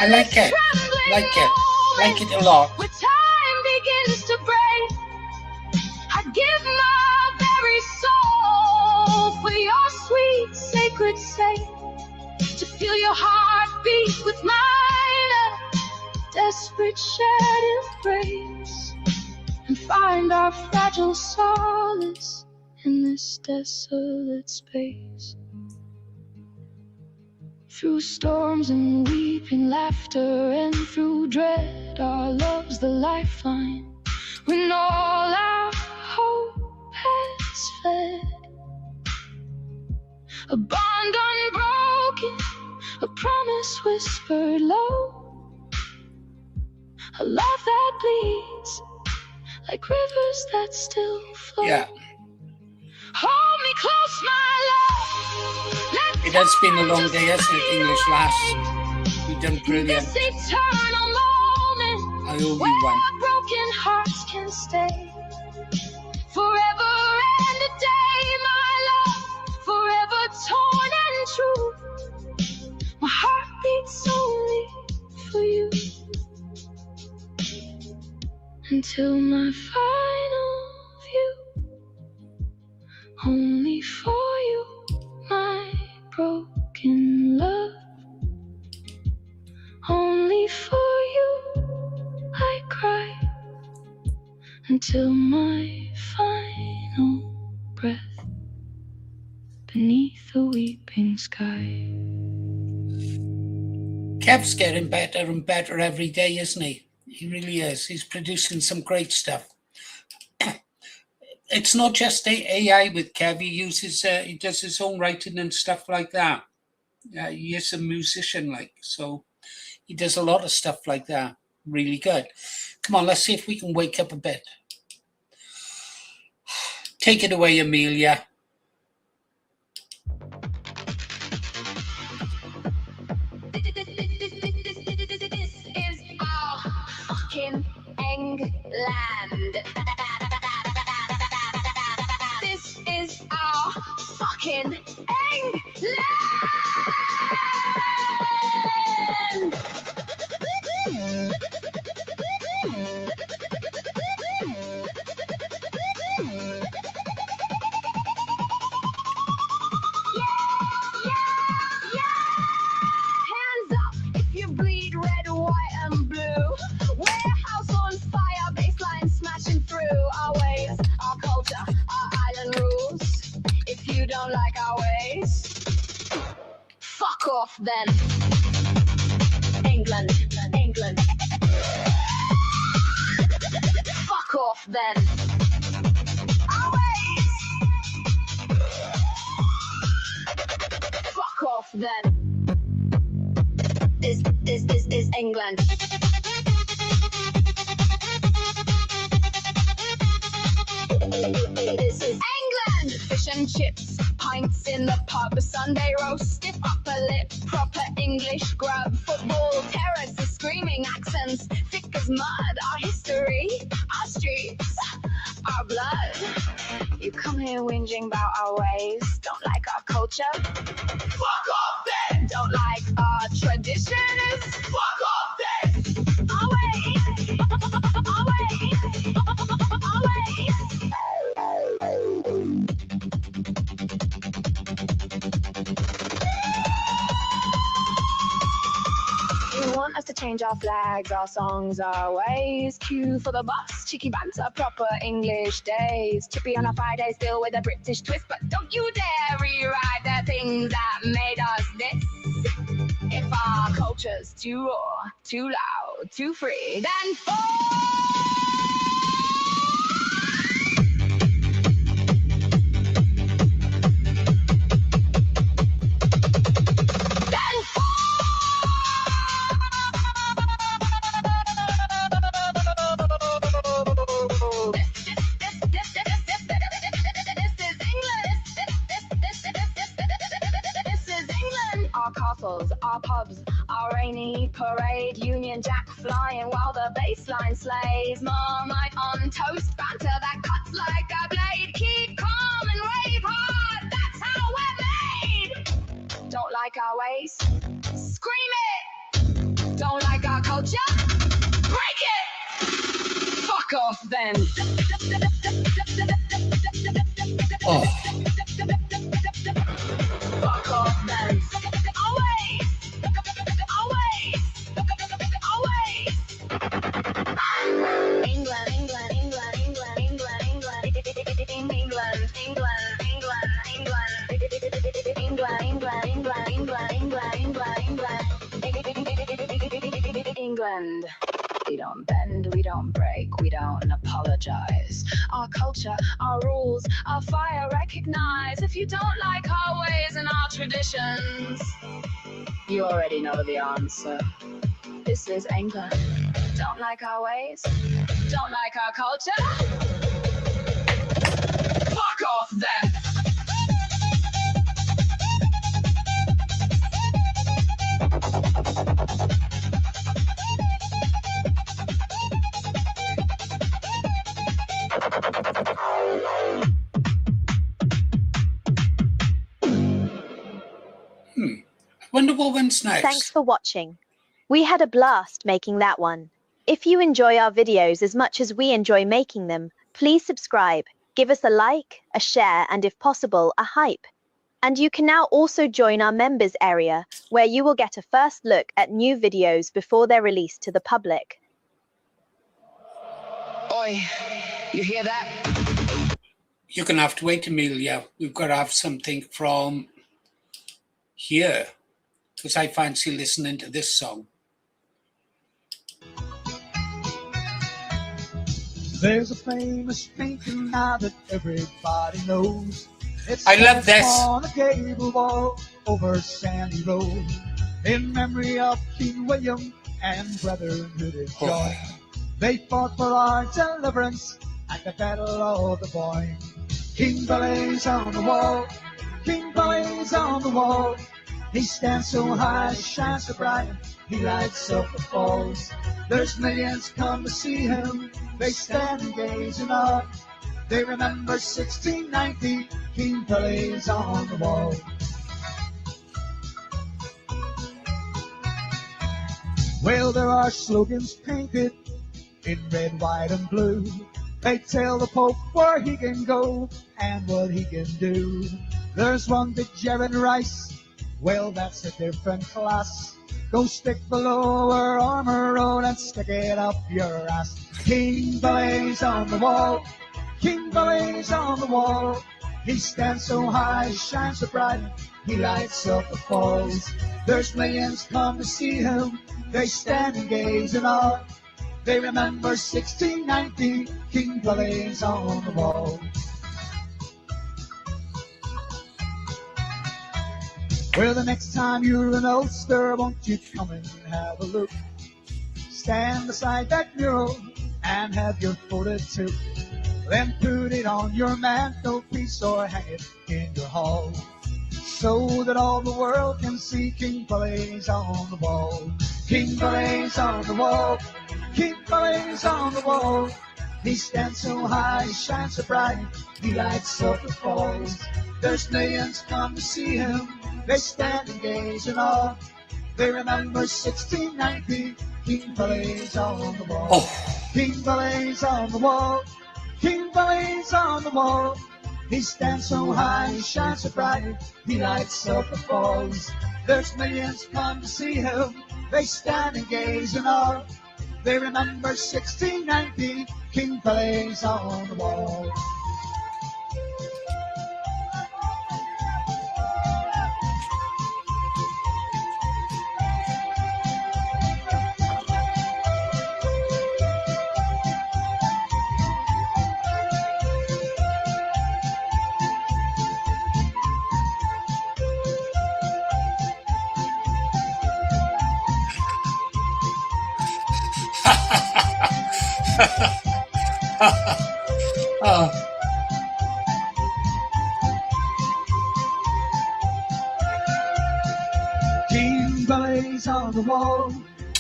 I like it. Like it a lot. Where time begins to break, I'd give my very soul for your sweet sacred sake, to feel your heart beat with mine, a desperate shared embrace, and find our fragile solace in this desolate space. Through storms and weeping laughter, and through dread, our love's the lifeline. When all our hope has fled, a bond unbroken, a promise whispered low, a love that bleeds like rivers that still flow. Yeah. Hold me close, my love. It has been a long day, hasn't it, English lass? You've done brilliant. This eternal moment, I owe you where one. broken hearts can stay forever and a day, my love, forever torn and true. My heart beats only for you, until my final view. Only for you, my broken love. Only for you I cry, until my final breath beneath the weeping sky. Kev's getting better and better every day, isn't he? He really is. He's producing some great stuff. It's not just AI with Kev. He does his own writing and stuff like that. He is a musician, so he does a lot of stuff like that. Really good. Come on, let's see if we can wake up a bit. Take it away, Amelia. This is our fucking England. This is our fucking England. Hands up if you bleed red, white, and blue. Warehouse on fire, baseline smashing through. Our ways, our culture, our island rules. If you don't like our ways, fuck off then. England, England. Fuck off then. Our ways. Fuck off then. This is England. This is England. Fish and chips, pints in the pub, Sunday roast, stiff upper lip, proper English grub, football terraces, screaming accents, thick as mud, our history, our streets, our blood. You come here whinging about our ways, don't like our culture? Fuck off then! Don't like our traditions? Fuck off then! Our ways! Our ways! Our ways! You want us to change our flags, our songs, our ways. Queue for the bus, cheeky banter, proper English days. Chippy on a Friday, still with a British twist. But don't you dare rewrite the things that made us this. If our culture's too raw, too loud, too free, then our pubs, our rainy parade, Union Jack flying while the bassline slays, Marmite on toast, banter that cuts like a blade, keep calm and rave hard, that's how we're made. Don't like our ways? Scream it! Don't like our culture? Break it! Fuck off then! Oh. Fuck off then! England, England, England, England, England, England, England, England. We don't bend, we don't break, we don't apologize. Our culture, our rules, our fire recognize. If you don't like our ways and our traditions, you already know the answer. This is England. Don't like our ways? Don't like our culture? Fuck off then! Wonder what one's next. Thanks for watching. We had a blast making that one. If you enjoy our videos as much as we enjoy making them, please subscribe, give us a like, a share, and if possible, a hype. And you can now also join our members area, where you will get a first look at new videos before they're released to the public. Oi, you hear that? You're going to have to wait, Amelia. We've got to have something from here, because I fancy listening to this song. There's a famous painting now that everybody knows. It's I love this. On a gable wall over Sandy Road, in memory of King William and brotherhood is joy. They fought for our deliverance at the Battle of the Boyne. King Billy's on the wall, King Billy's on the wall. He stands so high, shines so bright, he lights up the falls. There's millions come to see him, they stand and gaze in awe. They remember 1690, King Billy's on the wall. Well, there are slogans painted in red, white, and blue. They tell the Pope where he can go and what he can do. There's one to Jared Rice, well, that's a different class. Go stick below our armor road and stick it up your ass. King Billy's on the wall, King Billy's on the wall. He stands so high, shines so bright, he lights up the falls. There's millions come to see him, they stand and gaze in awe. They remember 1690, King Billy's on the wall. Well, the next time you're in Ulster, won't you come and have a look? Stand beside that mural and have your photo too. Then put it on your mantelpiece or hang it in your hall, so that all the world can see King Pellé's on the wall. King Pellé's on the wall. King Pellé's on the wall. He stands so high, he shines so bright, he lights up the falls. There's millions come to see him, they stand and gaze in awe. They remember 1690, King Pellé's on the wall. Oh, King Pellé's on the wall. King Pellé's on the wall. He stands so high, he shines so bright, he lights up the falls. There's millions come to see him, they stand and gaze in awe. They remember 1690, King Pellé's on the wall. oh, King Pellé's on the wall.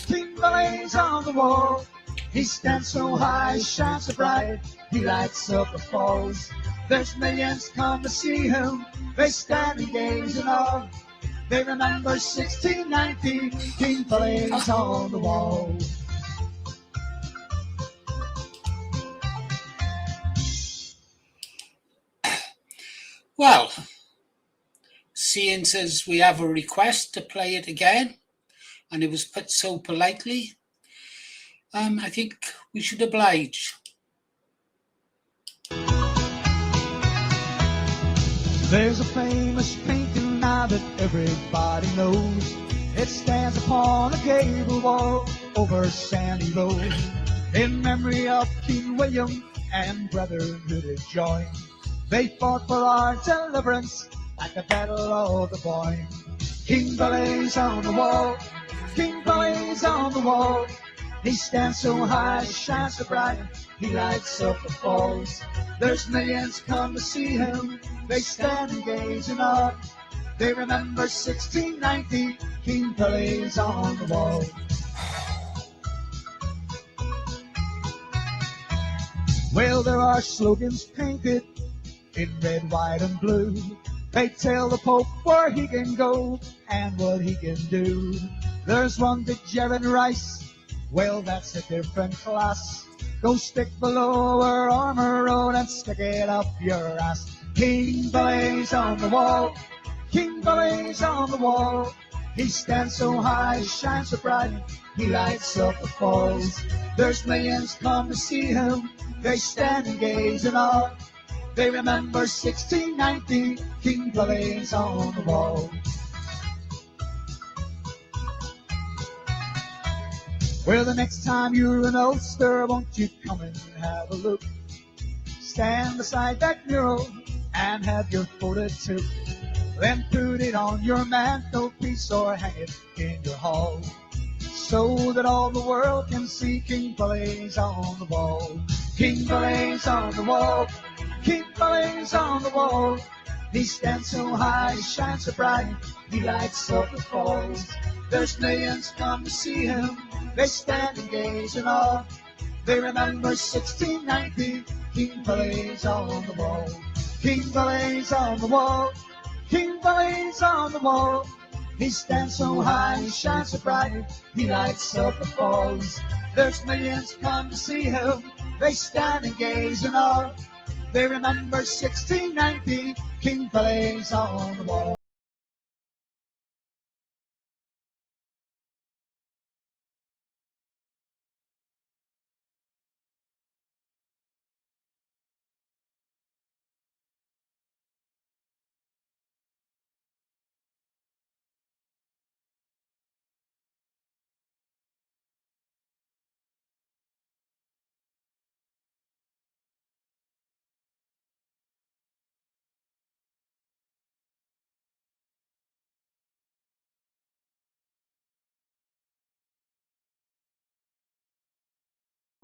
King Pellé's on the wall. He stands so high, shines so bright, he lights up the falls. There's millions come to see him, they stand and gaze in awe. They remember 1690, King Pellé's on the wall. well, seeing as we have a request to play it again, and it was put so politely, I think we should oblige. There's a famous painting now that everybody knows. It stands upon a gable wall over Sandy Road, in memory of King William and brotherhood is joined. They fought for our deliverance at the Battle of the Boyne. King Pellé's on the wall. King Pellé's on the wall. He stands so high, shines so bright, he lights up the falls. There's millions come to see him, they stand and gaze in awe. They remember 1690, King Pellé's on the wall. Well, there are slogans painted in red, white, and blue. They tell the Pope where he can go and what he can do. There's one to Jared Rice, well, that's a different class. Go stick below our armor road and stick it up your ass. King Pellé's on the wall. King Pellé's on the wall. He stands so high, shines so bright, he lights up the falls. There's millions come to see him, they stand and gaze in awe. They remember 1690, King Pellé's on the wall. Well, the next time you're in Ulster, won't you come and have a look? Stand beside that mural and have your photo too. Then put it on your mantelpiece or hang it in your hall, so that all the world can see King Pellé's on the wall. King Pellé's on the wall. King Pellé's on the wall. He stands so high, he shines so bright, he lights up the falls. There's millions come to see him, they stand and gaze in awe. They remember 1690, King Pellé's on the wall. King Pellé's on the wall. King Pellé's on the wall. He stands so high, he shines so bright, he lights up the falls. There's millions come to see him, they stand and gaze in awe. They remember 1690, King Pellé's on the wall.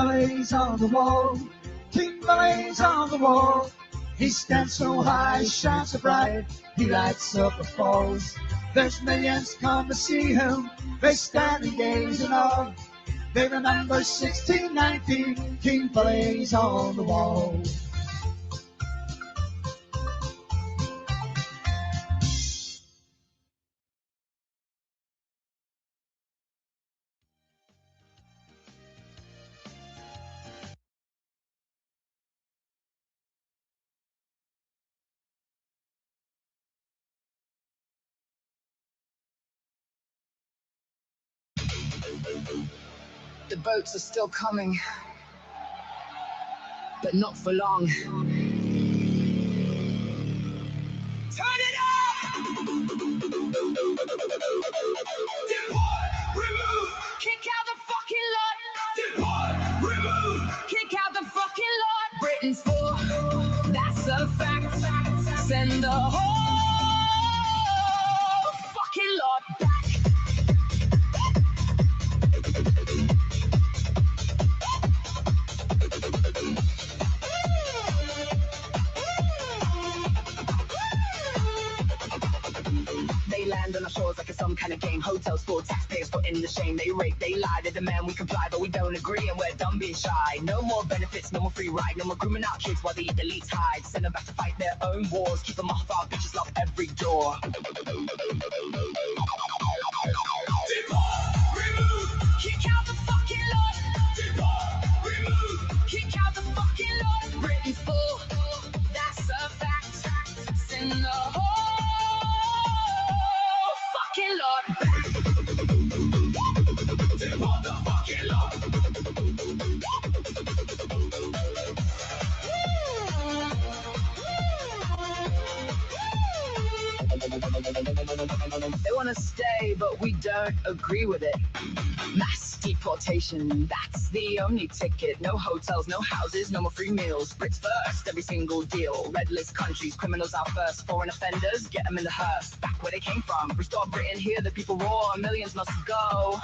Pellé's on the wall. King flames on the wall. He stands so high, shines so bright, he lights up the falls. There's millions come to see him, they stand and gaze in awe. They remember 1619, King Flames on the wall. The boats are still coming, but not for long. Turn it up! Depart, remove, Kick out the fucking lot. depart, remove. Kick out the fucking lot. Britain's full, that's a fact. Send the whole Fucking lot back. They land on our shores like it's some kind of game. Hotels full, taxpayers foot in the shame. They rape, they lie, they demand we comply, but we don't agree and we're done being shy. No more benefits, no more free ride, no more grooming our kids while the elites hide. Send them back to fight their own wars, keep them off our bitches, lock every door. Depart, remove, Kick out the fucking lot. depart, remove. Kick out the fucking lot. Britain's full, that's a fact. Send the whole Fucking lot. Depart the fucking lot. They want to stay, but we don't agree with it. Mass deportation, that's the only ticket. No hotels, no houses, no more free meals. Brits first, every single deal. Red list countries, criminals out first. Foreign offenders, get them in the hearse. Back where they came from. Restore Britain, here the people roar. Millions must go.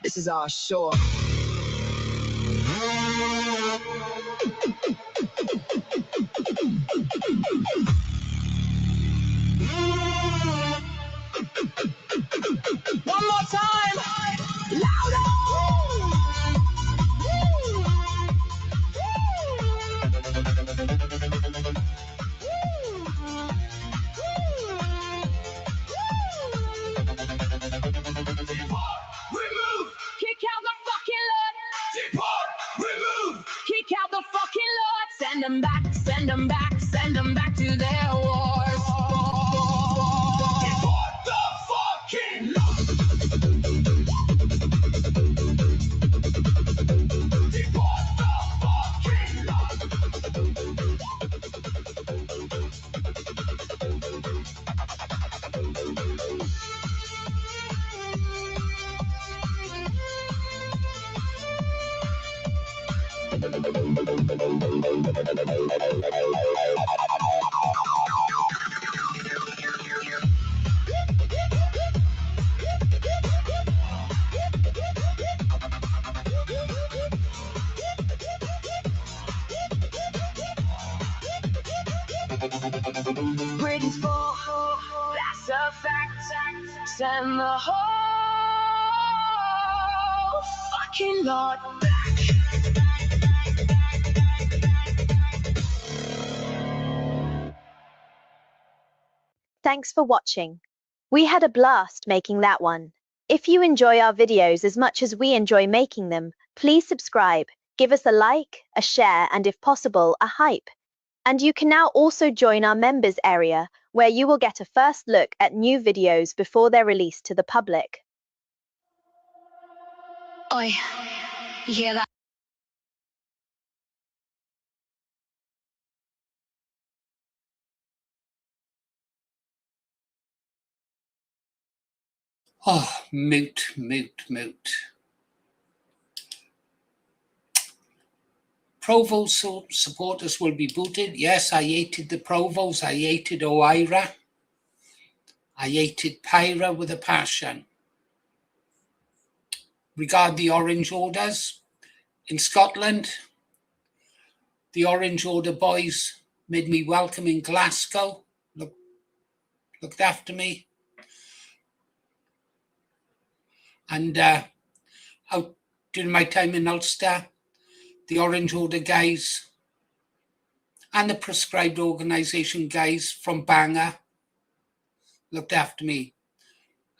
This is our shore. One more time. Louder. Depart, remove, Kick out the fucking lot. depart, remove. Kick out the fucking lot. Send them back, send them back, send them back to their wars. Depart the fucking lot. Depart the fucking lot. Britain's full, that's a fact. Send the whole fucking lot back. Thanks for watching. We had a blast making that one. If you enjoy our videos as much as we enjoy making them, please subscribe, give us a like, a share, and if possible, a hype. And you can now also join our members area, where you will get a first look at new videos before they're released to the public. Oi, you hear that? Oh, moot. Provo supporters will be booted. Yes, I hated the Provos. I hated O'Ira. I hated Pyra with a passion. Regard the Orange Orders in Scotland, The Orange Order boys made me welcome in Glasgow, looked after me. And out during my time in Ulster, the Orange Order guys and the Prescribed Organisation guys from Bangor looked after me.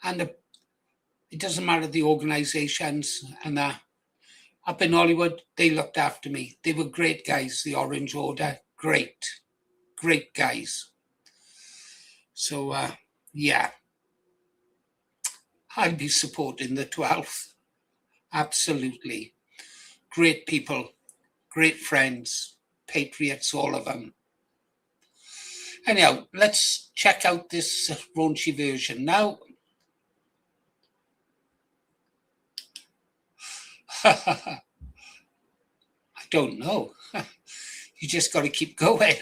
And it doesn't matter the organisations and up in Hollywood, they looked after me. They were great guys, the Orange Order. Great guys. So, yeah. I'll be supporting the 12th. Absolutely. Great people, great friends, patriots, all of them. Anyhow, let's check out this raunchy version now. I don't know. You just got to keep going.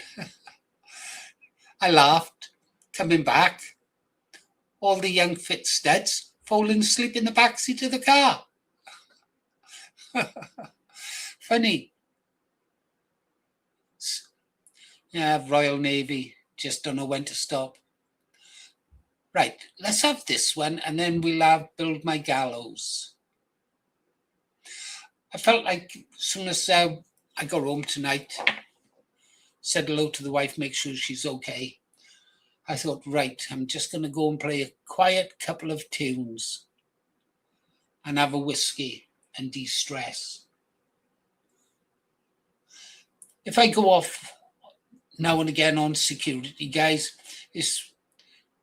I laughed, coming back. All the young fit studs falling asleep in the backseat of the car. Funny. Yeah, Royal Navy. Just don't know when to stop. Right, let's have this one and then we'll build my gallows. I felt like as soon as I got home tonight, said hello to the wife, make sure she's okay. I thought, right, I'm just going to go and play a quiet couple of tunes and have a whiskey and de-stress. If I go off now and again on security, guys, it's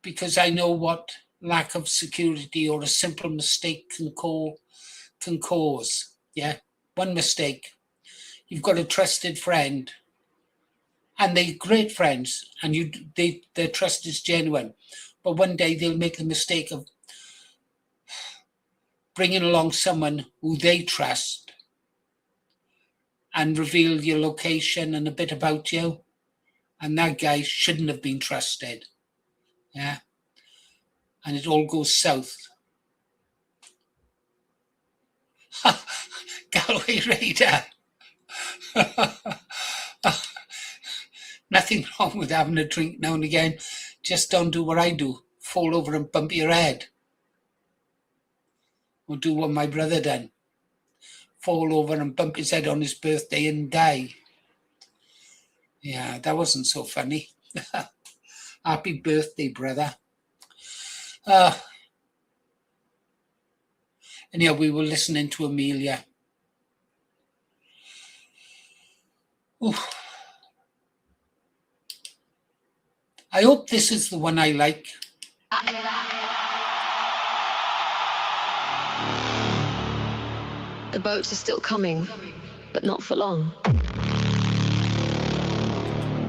because I know what lack of security or a simple mistake can cause. Yeah, one mistake. You've got a trusted friend, and they're great friends, and their trust is genuine. But one day they'll make the mistake of bringing along someone who they trust and reveal your location and a bit about you. And that guy shouldn't have been trusted. Yeah. And it all goes south. Galway Raider. Nothing wrong with having a drink now and again. Just don't do what I do. Fall over and bump your head. Or do what my brother done. Fall over and bump his head on his birthday and die. Yeah, that wasn't so funny. Happy birthday, brother. Anyhow, we were listening to Amelia. Ooh. I hope this is the one I like. The boats are still coming, but not for long.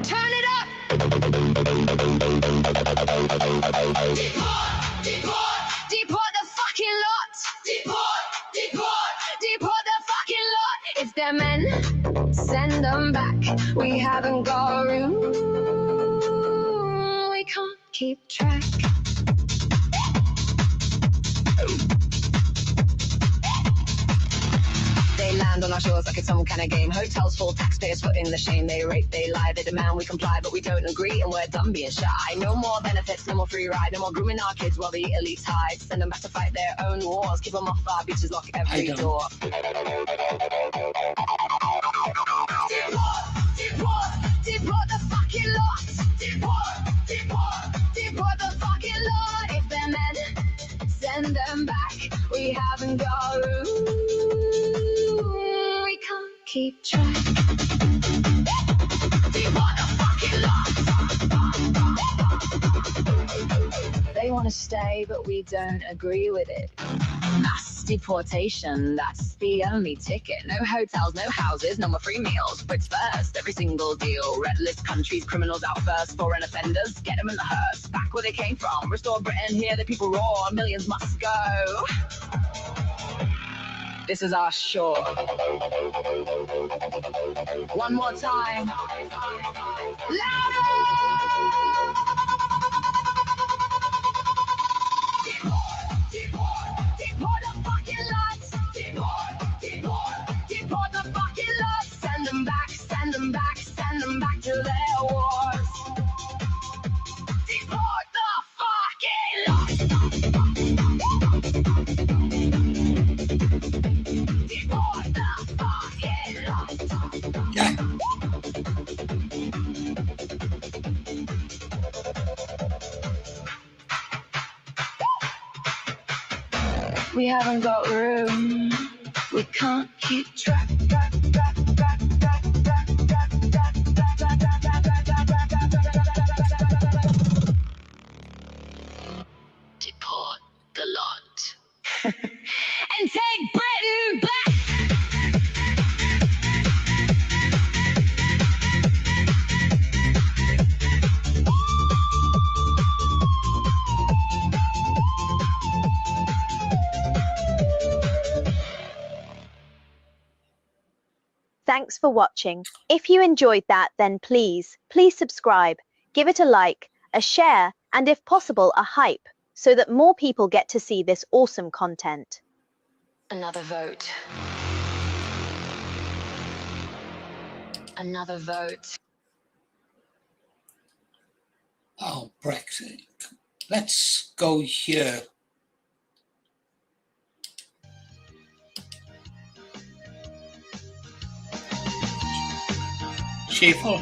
Turn it up! Deport the fucking lot! Deport the fucking lot! If they're men, send them back. We haven't got room. We can't keep track. They land on our shores like it's some kind of game. Hotels full, taxpayers foot in the shame. They rape, they lie, they demand we comply, but we don't agree, and we're done being shy. No more benefits, no more free ride, no more grooming our kids while the elites hide. Send them back to fight their own wars. Keep them off our beaches, lock every door. Deport the fucking lot. Deport the fucking lot. If they're men, send them back. We haven't got room. We can't keep track. Deport the fucking lot. They want to stay, but we don't agree with it. Mass deportation, that's the only ticket. No hotels, no houses, no more free meals. Brits first, every single deal. Red list countries, criminals out first. Foreign offenders, get them in the hearse. Back where they came from, restore Britain, hear the people roar. Millions must go. This is our shore. One more time. Louder! Deport the fucking lots. Deport the fucking lots. Send them back, to their wars. Deport the fucking lot. Deport the fucking lot. Yeah. We haven't got room. We can't keep track. Deport the lot. And take Britain back. Thanks for watching. If you enjoyed that, then please subscribe, give it a like, a share, and if possible, a hype, so that more people get to see this awesome content. Another vote. Another vote. Oh, Brexit. Let's go here. Shuffle.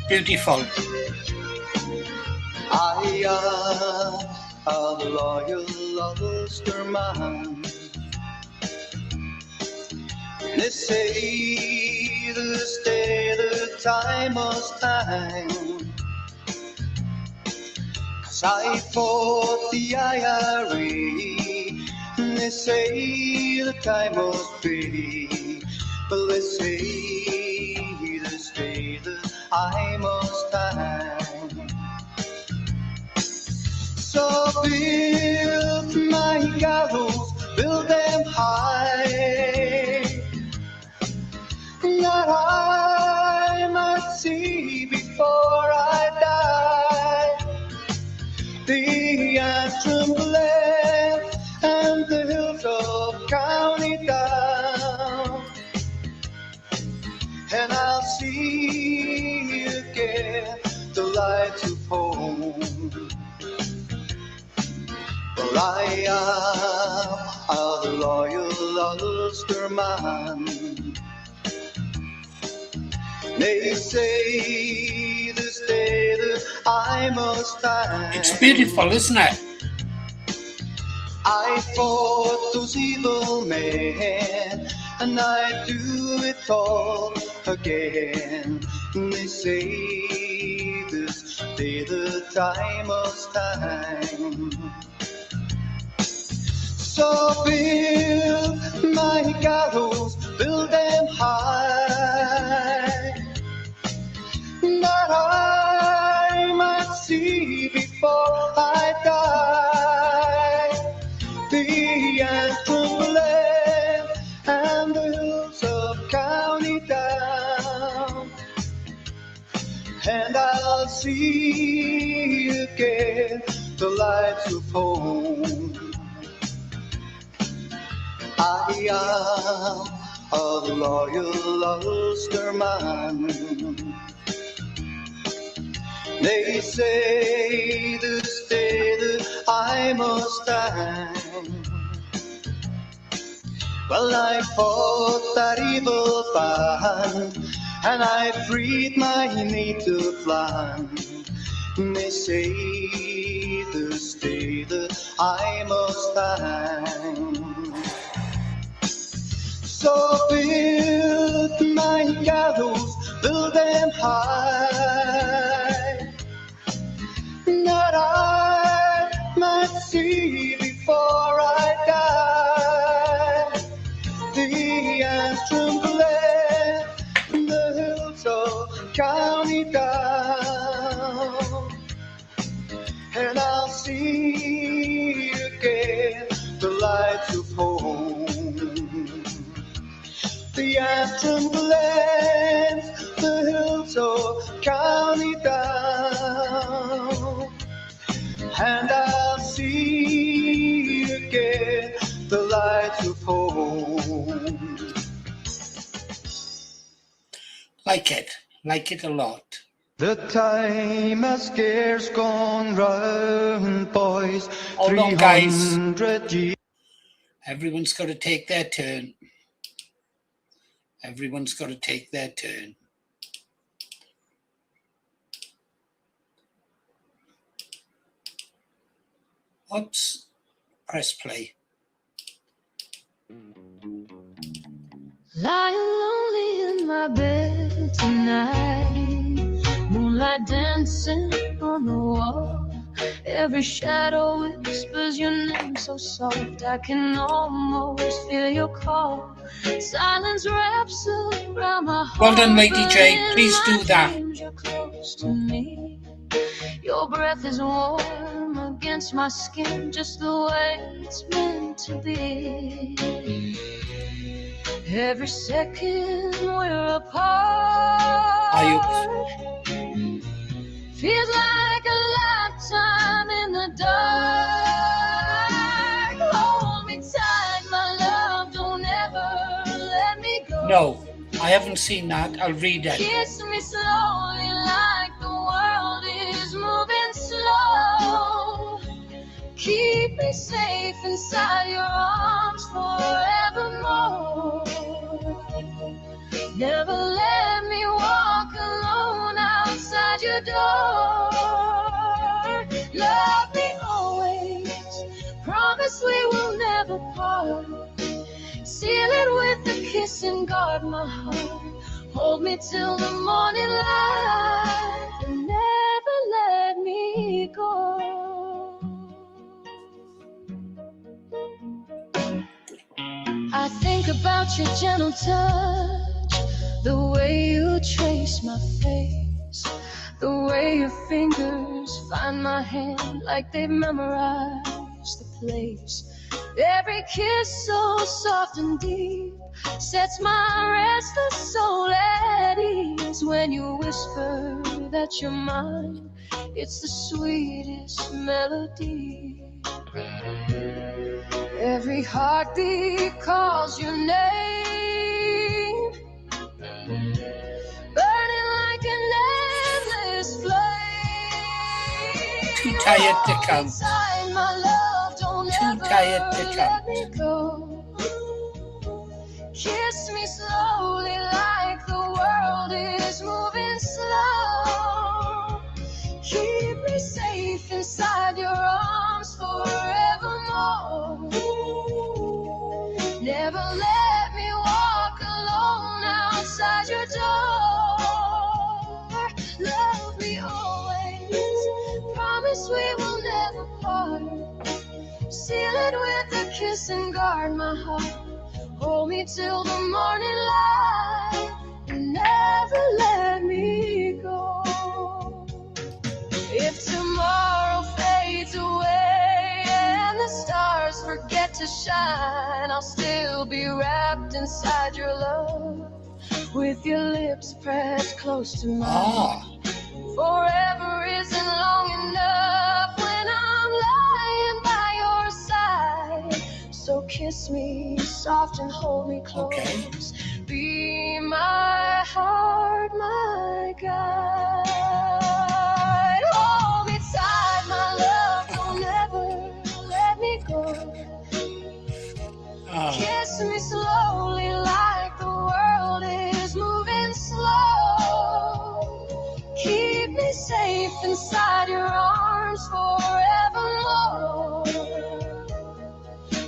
Beautiful. I am a loyal Ulster man. They say this day the time must hang, 'cause I fought the IRA. They say the time must be, but they say this day the I must hang. So build my gallows, build them high, that I might see before I die the Antrim Glen and the hills of County Down, and I'll see again the lights of home. For I am a loyal Ulster man. They say this day that I must stand. It's beautiful, isn't it? I fought those evil men, and I do it all again. They say this day that I must stand. So build my gallows, build them high, that I might see before I die the Antrim Glen and the hills of County Down, and I'll see again the lights of home. I am a loyal Ulster man. They say this day that I must stand. Well, I fought that evil band, and I freed my native land. They say this day that I must stand. So build my gallows, build them high, that I might see before I die the Antrim Glen, the hills of County Down, and I'll see again the lights of home. The mountain glens, the hills of county down, and I'll see again the lights of home. Like it a lot. The time has scarce gone round, boys. Hold on, guys. 300 years. Everyone's got to take their turn. Everyone's got to take their turn. Oops. Press play. Lying lonely in my bed tonight, moonlight dancing on the wall. Every shadow whispers your name so soft, I can almost feel your call. Silence wraps around my heart. Well done, Lady J. Please do that. You're close to me. Your breath is warm against my skin, just the way it's meant to be. Every second we're apart feels like a lifetime in the dark. Hold me tight, my love, don't ever let me go. No, I haven't seen that. I'll read it. Kiss me slowly like the world is moving slow. Keep me safe inside your arms forevermore. Never let me walk alone outside your door. Love me always, promise we will never part. Seal it with a kiss and guard my heart. Hold me till the morning light and never let me go. I think about your gentle touch, the way you trace my face, the way your fingers find my hand like they've memorized the place. Every kiss so soft and deep sets my restless soul at ease. When you whisper that you're mine, it's the sweetest melody. Every heartbeat calls your name, burning like an endless flame. Too tired to count. Inside my love, don't Too ever tired to let count. me go. Kiss me slowly like the world is moving slow. Keep me safe inside your arms forevermore. Never let me walk alone outside your door. Love me always, promise we will never part. Seal it with a kiss and guard my heart. Hold me till the morning light and never let me go. If tomorrow fades away and the stars forget to shine, I'll still be wrapped inside your love, with your lips pressed close to mine. Forever isn't long enough when I'm lying by your side. So kiss me soft and hold me close. Okay. Be my heart, my guide. Hold me tight, my love, don't ever let me go. Kiss me slowly like the world is moving slow. Keep me safe inside your arms forevermore.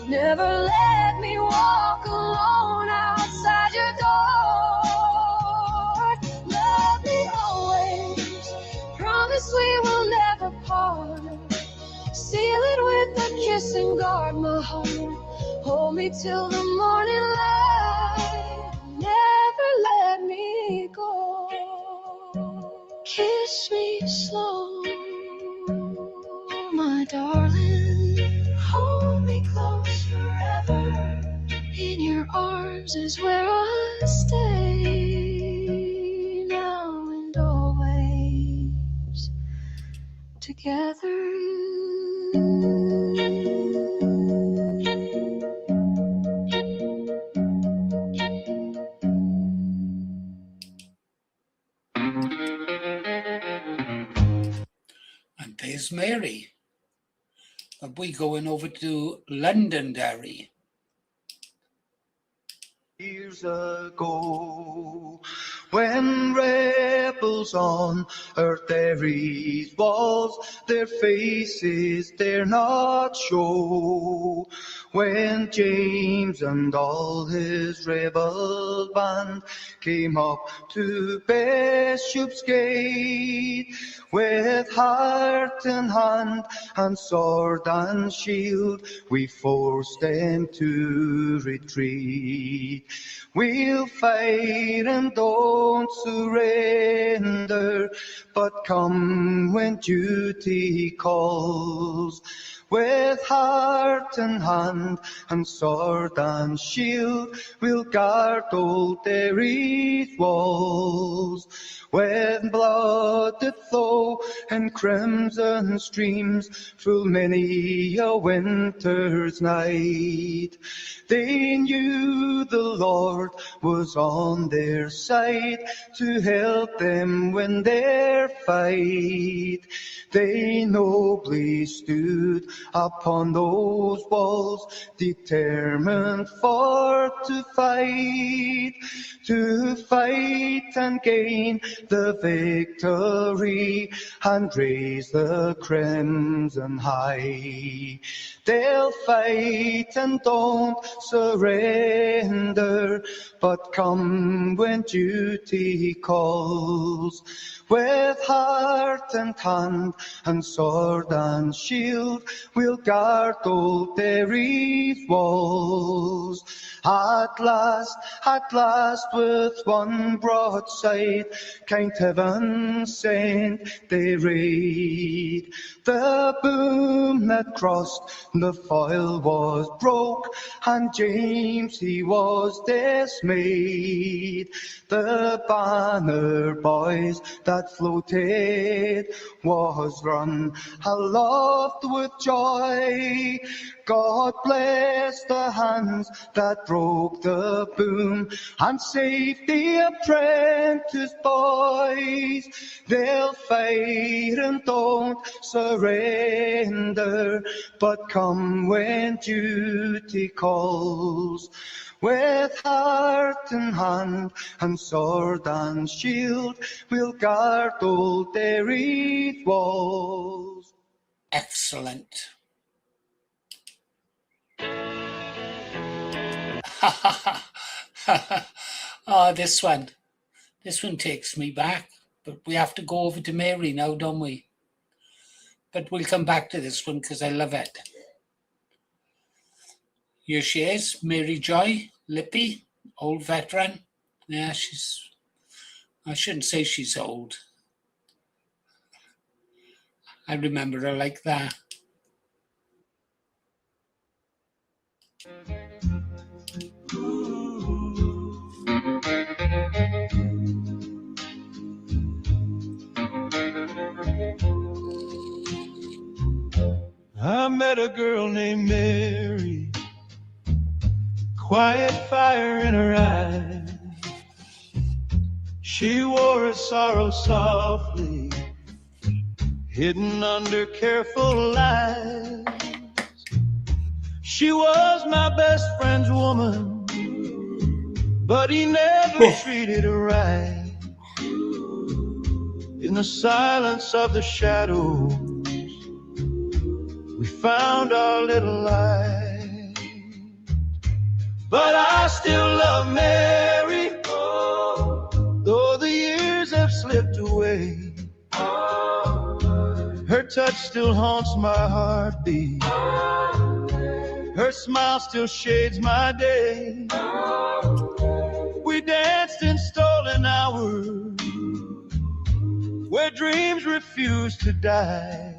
Never let me walk alone outside your door. Love me always, promise we will never part. Seal it with a kiss and guard my heart. Hold me till the morning light. Never let me go. Kiss me slow, my darling. Hold me close forever. In your arms is where I stay. together. And there's Mary. But we going over to Londonderry. Years ago, when rebels on earth Derry's walls, their faces dare not show. When James and all his rebel band came up to Bishopsgate, with heart and hand and sword and shield, we forced them to retreat. We'll fight and don't surrender, but come when duty calls. With heart and hand and sword and shield, we'll guard old Derry's walls. When blood did flow and crimson streams full many a winter's night, they knew the Lord was on their side to help them win their fight. They nobly stood upon those walls, determined for to fight and gain the victory and raise the crimson high. They'll fight and don't surrender, but come when duty calls. With heart and hand and sword and shield, we'll guard old Derry's walls. At last, with one broadside, kind heaven sent they raid. The boom that crossed the foil was broke, and James he was dismayed. The banner, boys, that floated was run aloft with joy. God bless the hands that broke the boom and saved the apprentice boys. They'll fight and don't surrender, but come when duty calls. With heart and hand and sword and shield, we'll guard old Derry's walls. Excellent. Oh, this one takes me back, but we have to go over to Mary now, don't we? But we'll come back to this one because I love it. Here she is, Mary Joy, Lippy, old veteran. Yeah, I shouldn't say she's old. I remember her like that. I met a girl named Mary, quiet fire in her eyes. She wore her sorrow softly, hidden under careful lies. She was my best friend's woman, but he never treated her right. In the silence of the shadows, we found our little light. But I still love Mary, though the years have slipped away. Her touch still haunts my heartbeat. Her smile still shades my day. We danced in stolen hours where dreams refuse to die.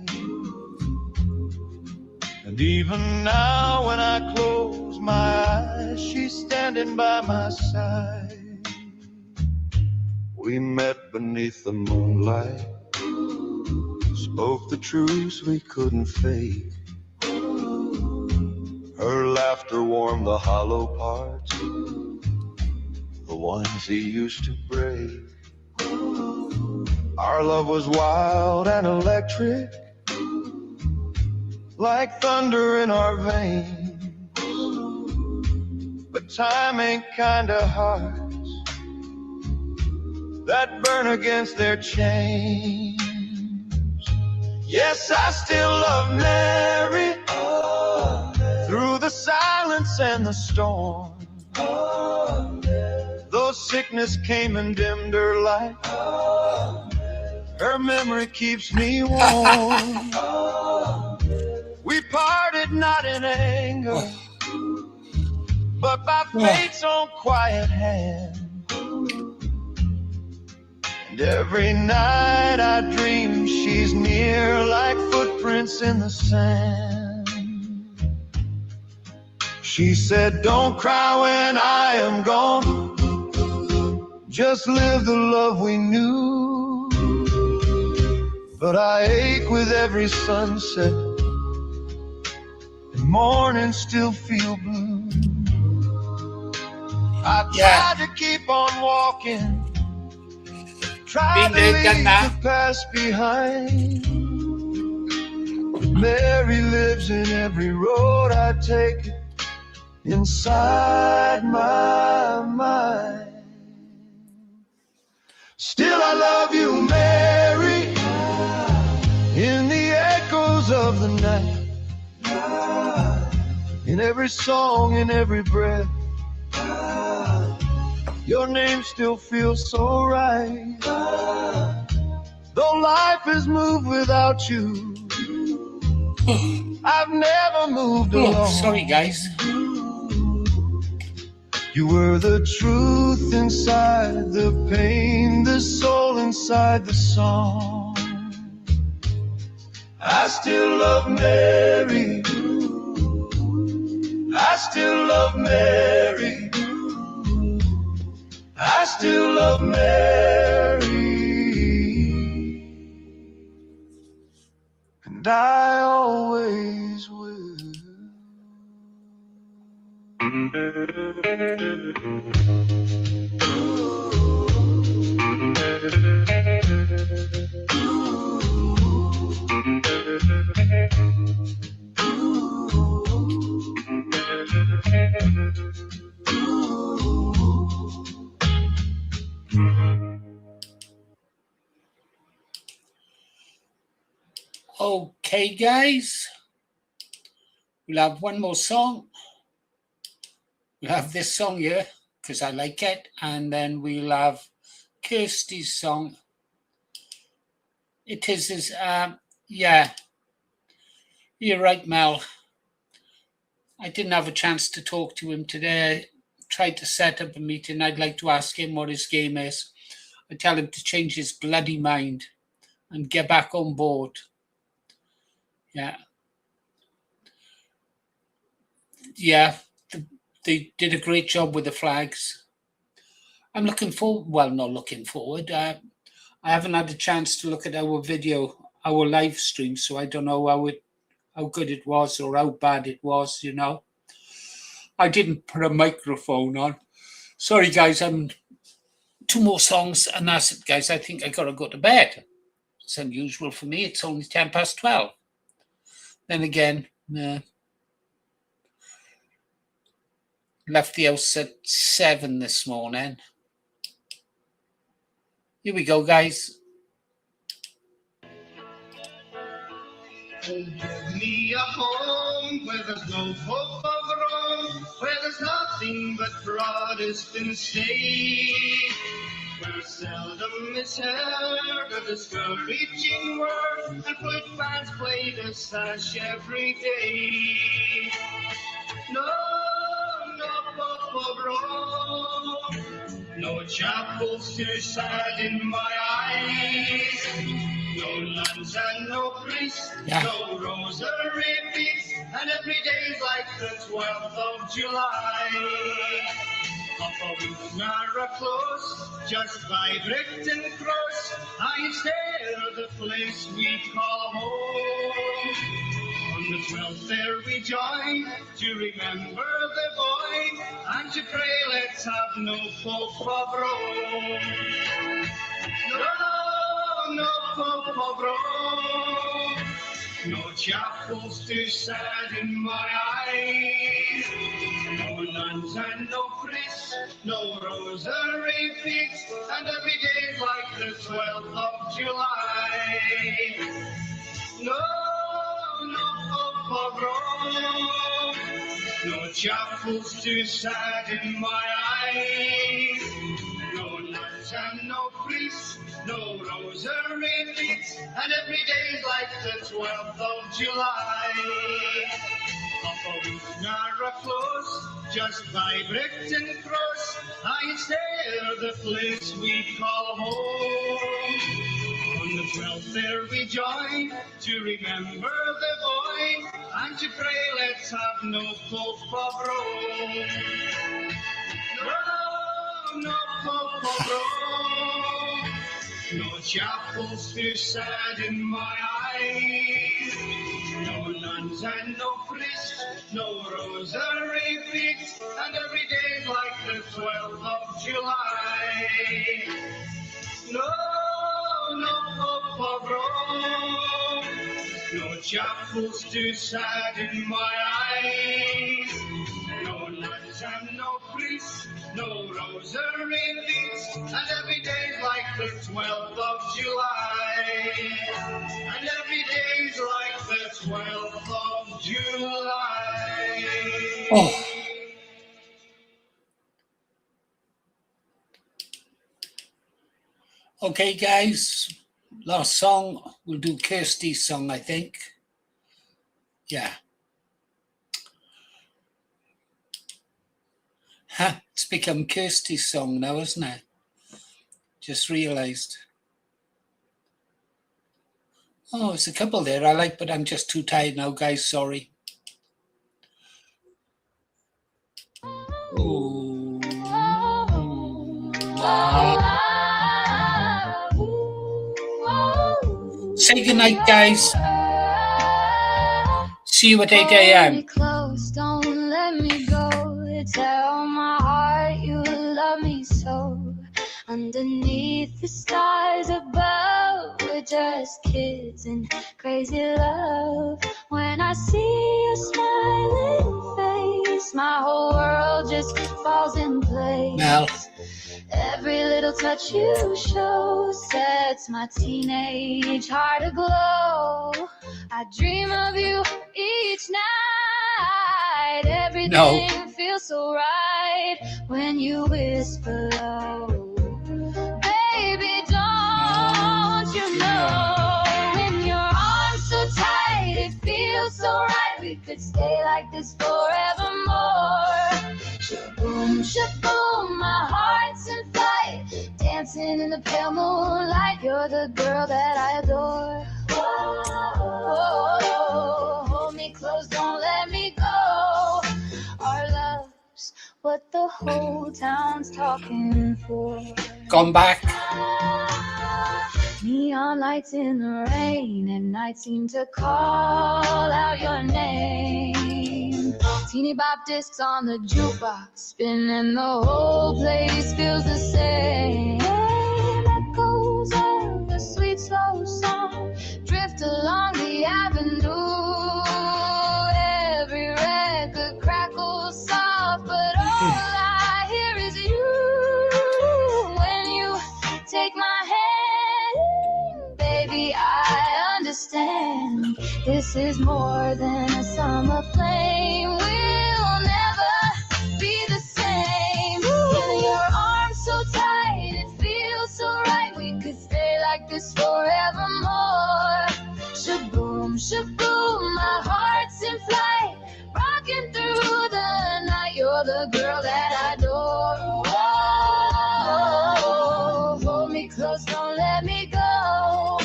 And even now when I close my eyes, she's standing by my side. We met beneath the moonlight, spoke the truths we couldn't fake. Her laughter warmed the hollow parts, the ones he used to break. Our love was wild and electric, like thunder in our veins. But time ain't kinda hearts that burn against their chains. Yes, I still love Mary, through the silence and the storm. Though sickness came and dimmed her light, her memory keeps me warm. We parted not in anger, but by fate's own quiet hand. And every night I dream she's near, like footprints in the sand. She said, don't cry when I am gone, just live the love we knew. But I ache with every sunset, and mornings still feel blue. I tried to keep on walking, tried to leave the past behind. But Mary lives in every road I take, inside my mind. Still I love you, Mary, in the echoes of the night, in every song, in every breath. Your name still feels so right. Though life has moved without you, I've never moved alone. Sorry, guys. You were the truth inside the pain, the soul inside the song. I still love Mary. I still love Mary. I still love Mary. And I always will. Okay, guys. We'll have one more song. We'll have this song here because I like it, and then we'll have Kirsty's song. It is yeah. You're right, Mel. I didn't have a chance to talk to him today. I tried to set up a meeting. I'd like to ask him what his game is. I tell him to change his bloody mind and get back on board. Yeah. Yeah. They did a great job with the flags. I'm looking forward, well, not looking forward. I haven't had a chance to look at our video, our live stream, so I don't know how good it was or how bad it was, you know. I didn't put a microphone on. Sorry, guys, I'm 2 more songs, and that's it, guys. I think I got to go to bed. It's unusual for me. It's only 12:10. Then again, left the house at 7 this morning. Here we go, guys. Oh, give me a home where there's no hope of wrong, where there's nothing but Protestant state, where seldom is heard a discouraging word, and flute bands play the sash every day. No hope of wrong, no chapels to sad in my eyes, no nuns and no priests, no rosary beads, and every day's like the 12th of July. Nara close, just by Brighton Cross, I stare the place we call home. On the 12th there we join to remember the boy, and to pray let's have no Pope of Rome. No Pope of Rome, no chapels too sad in my eyes, no nuns and no priests, no rosary feasts, and every day like the 12th of July. No Pope of Rome, no chapels too sad in my eyes, no nuns and no priests, no rosary feasts, and every day's like the 12th of July. Up a Nara close, just by Brighton Cross, I stare the place we call home. On the 12th there we join to remember the boy, and to pray let's have no Pope of Rome. No Pope of Rome, no chapels too sad in my eyes, no nuns and no priests, no rosary feasts, and every day like the 12th of July. No Pope of Rome, no chapels too sad in my eyes, no nuns and no priests, no rosary feasts, and every day's like the 12th of July, and every day's like the 12th of July. Oh. Okay, guys, last song, we'll do Kirsty's song, I think. Yeah. It's become Kirsty's song now, isn't it? Just realised. Oh, it's a couple there I like, but I'm just too tired now, guys. Sorry. Ooh. Say goodnight, guys. See you at 8 a.m. Close, don't let me go. Tell my heart you love me so. Underneath the stars above, we're just kids in crazy love. When I see your smiling face, my whole world just falls in place. Mel. Every little touch you show sets my teenage heart aglow. I dream of you each night. Everything feels so right when you whisper low. Baby, don't you know, in your arms so tight, it feels so right. We could stay like this forevermore. Shaboom, shaboom, my heart's in flight, dancing in the pale moonlight. You're the girl that I adore. Oh, hold me close, don't let me go. Our love's what the whole town's talking for. Gone back. Neon lights in the rain at night seem to call out your name. Teeny bop discs on the jukebox spinning, the whole place feels the same. Echoes of a sweet slow song drift along the avenue. Every record crackles soft, but all I hear is you. When you take my hand, baby, I understand. This is more than a summer flame. We'll never be the same. In your arms so tight, it feels so right. We could stay like this forevermore. Shaboom, shaboom, my heart's in flight, rocking through the night. You're the girl that I adore. Oh, hold me close, don't let me go.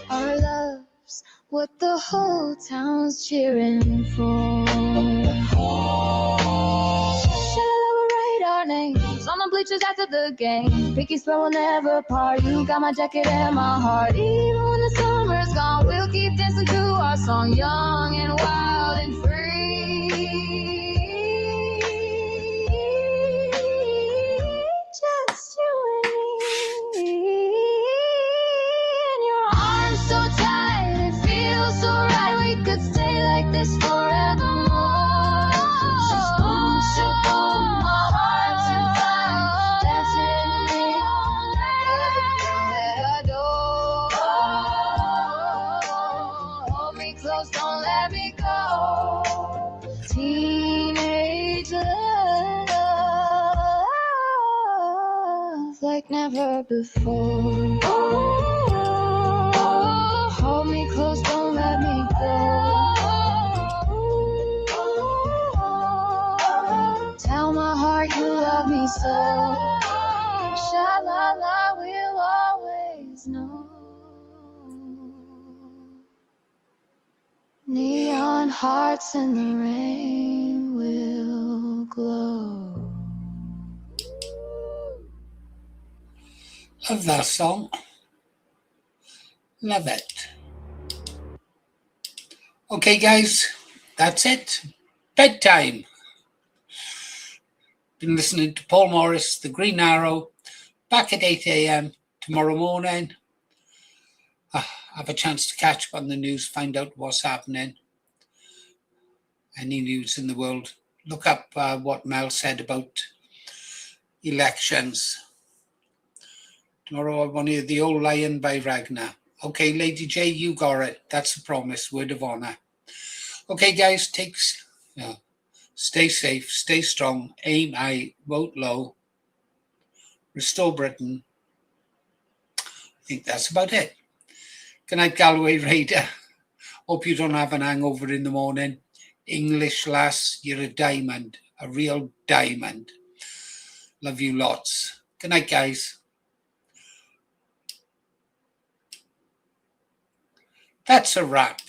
Our love's what the whole town's cheering for. Shall I write our names bleachers after the game. Picky spell will never part. You got my jacket and my heart. Even when the summer's gone, we'll keep dancing to our song, young and wild and free. Just you and me. And your arms so tight, it feels so right. We could stay like this forevermore. She's moving so cold, my heart's in fire, dancing to me all night. Every girl that adore, hold me close, don't let me go. Teenage love like never before. Hold me close, don't let me go. Tell my heart you love me so. Sha-la-la, we'll always know. Neon hearts in the rain will glow. Love that song. Love it. Okay, guys, that's it. Bedtime. Been listening to Paul Morris, The Green Arrow, back at 8 a.m. tomorrow morning. Have a chance to catch up on the news, find out what's happening. Any news in the world. Look up what Mel said about elections. Tomorrow I want to hear The Old Lion by Ragnar. Okay, Lady J, you got it. That's a promise, word of honor. Okay, guys, stay safe, stay strong, aim high, vote low, restore Britain. I think that's about it. Good night, Galway Raider. Hope you don't have an hangover in the morning. English lass, you're a diamond, a real diamond. Love you lots. Good night, guys. That's a wrap.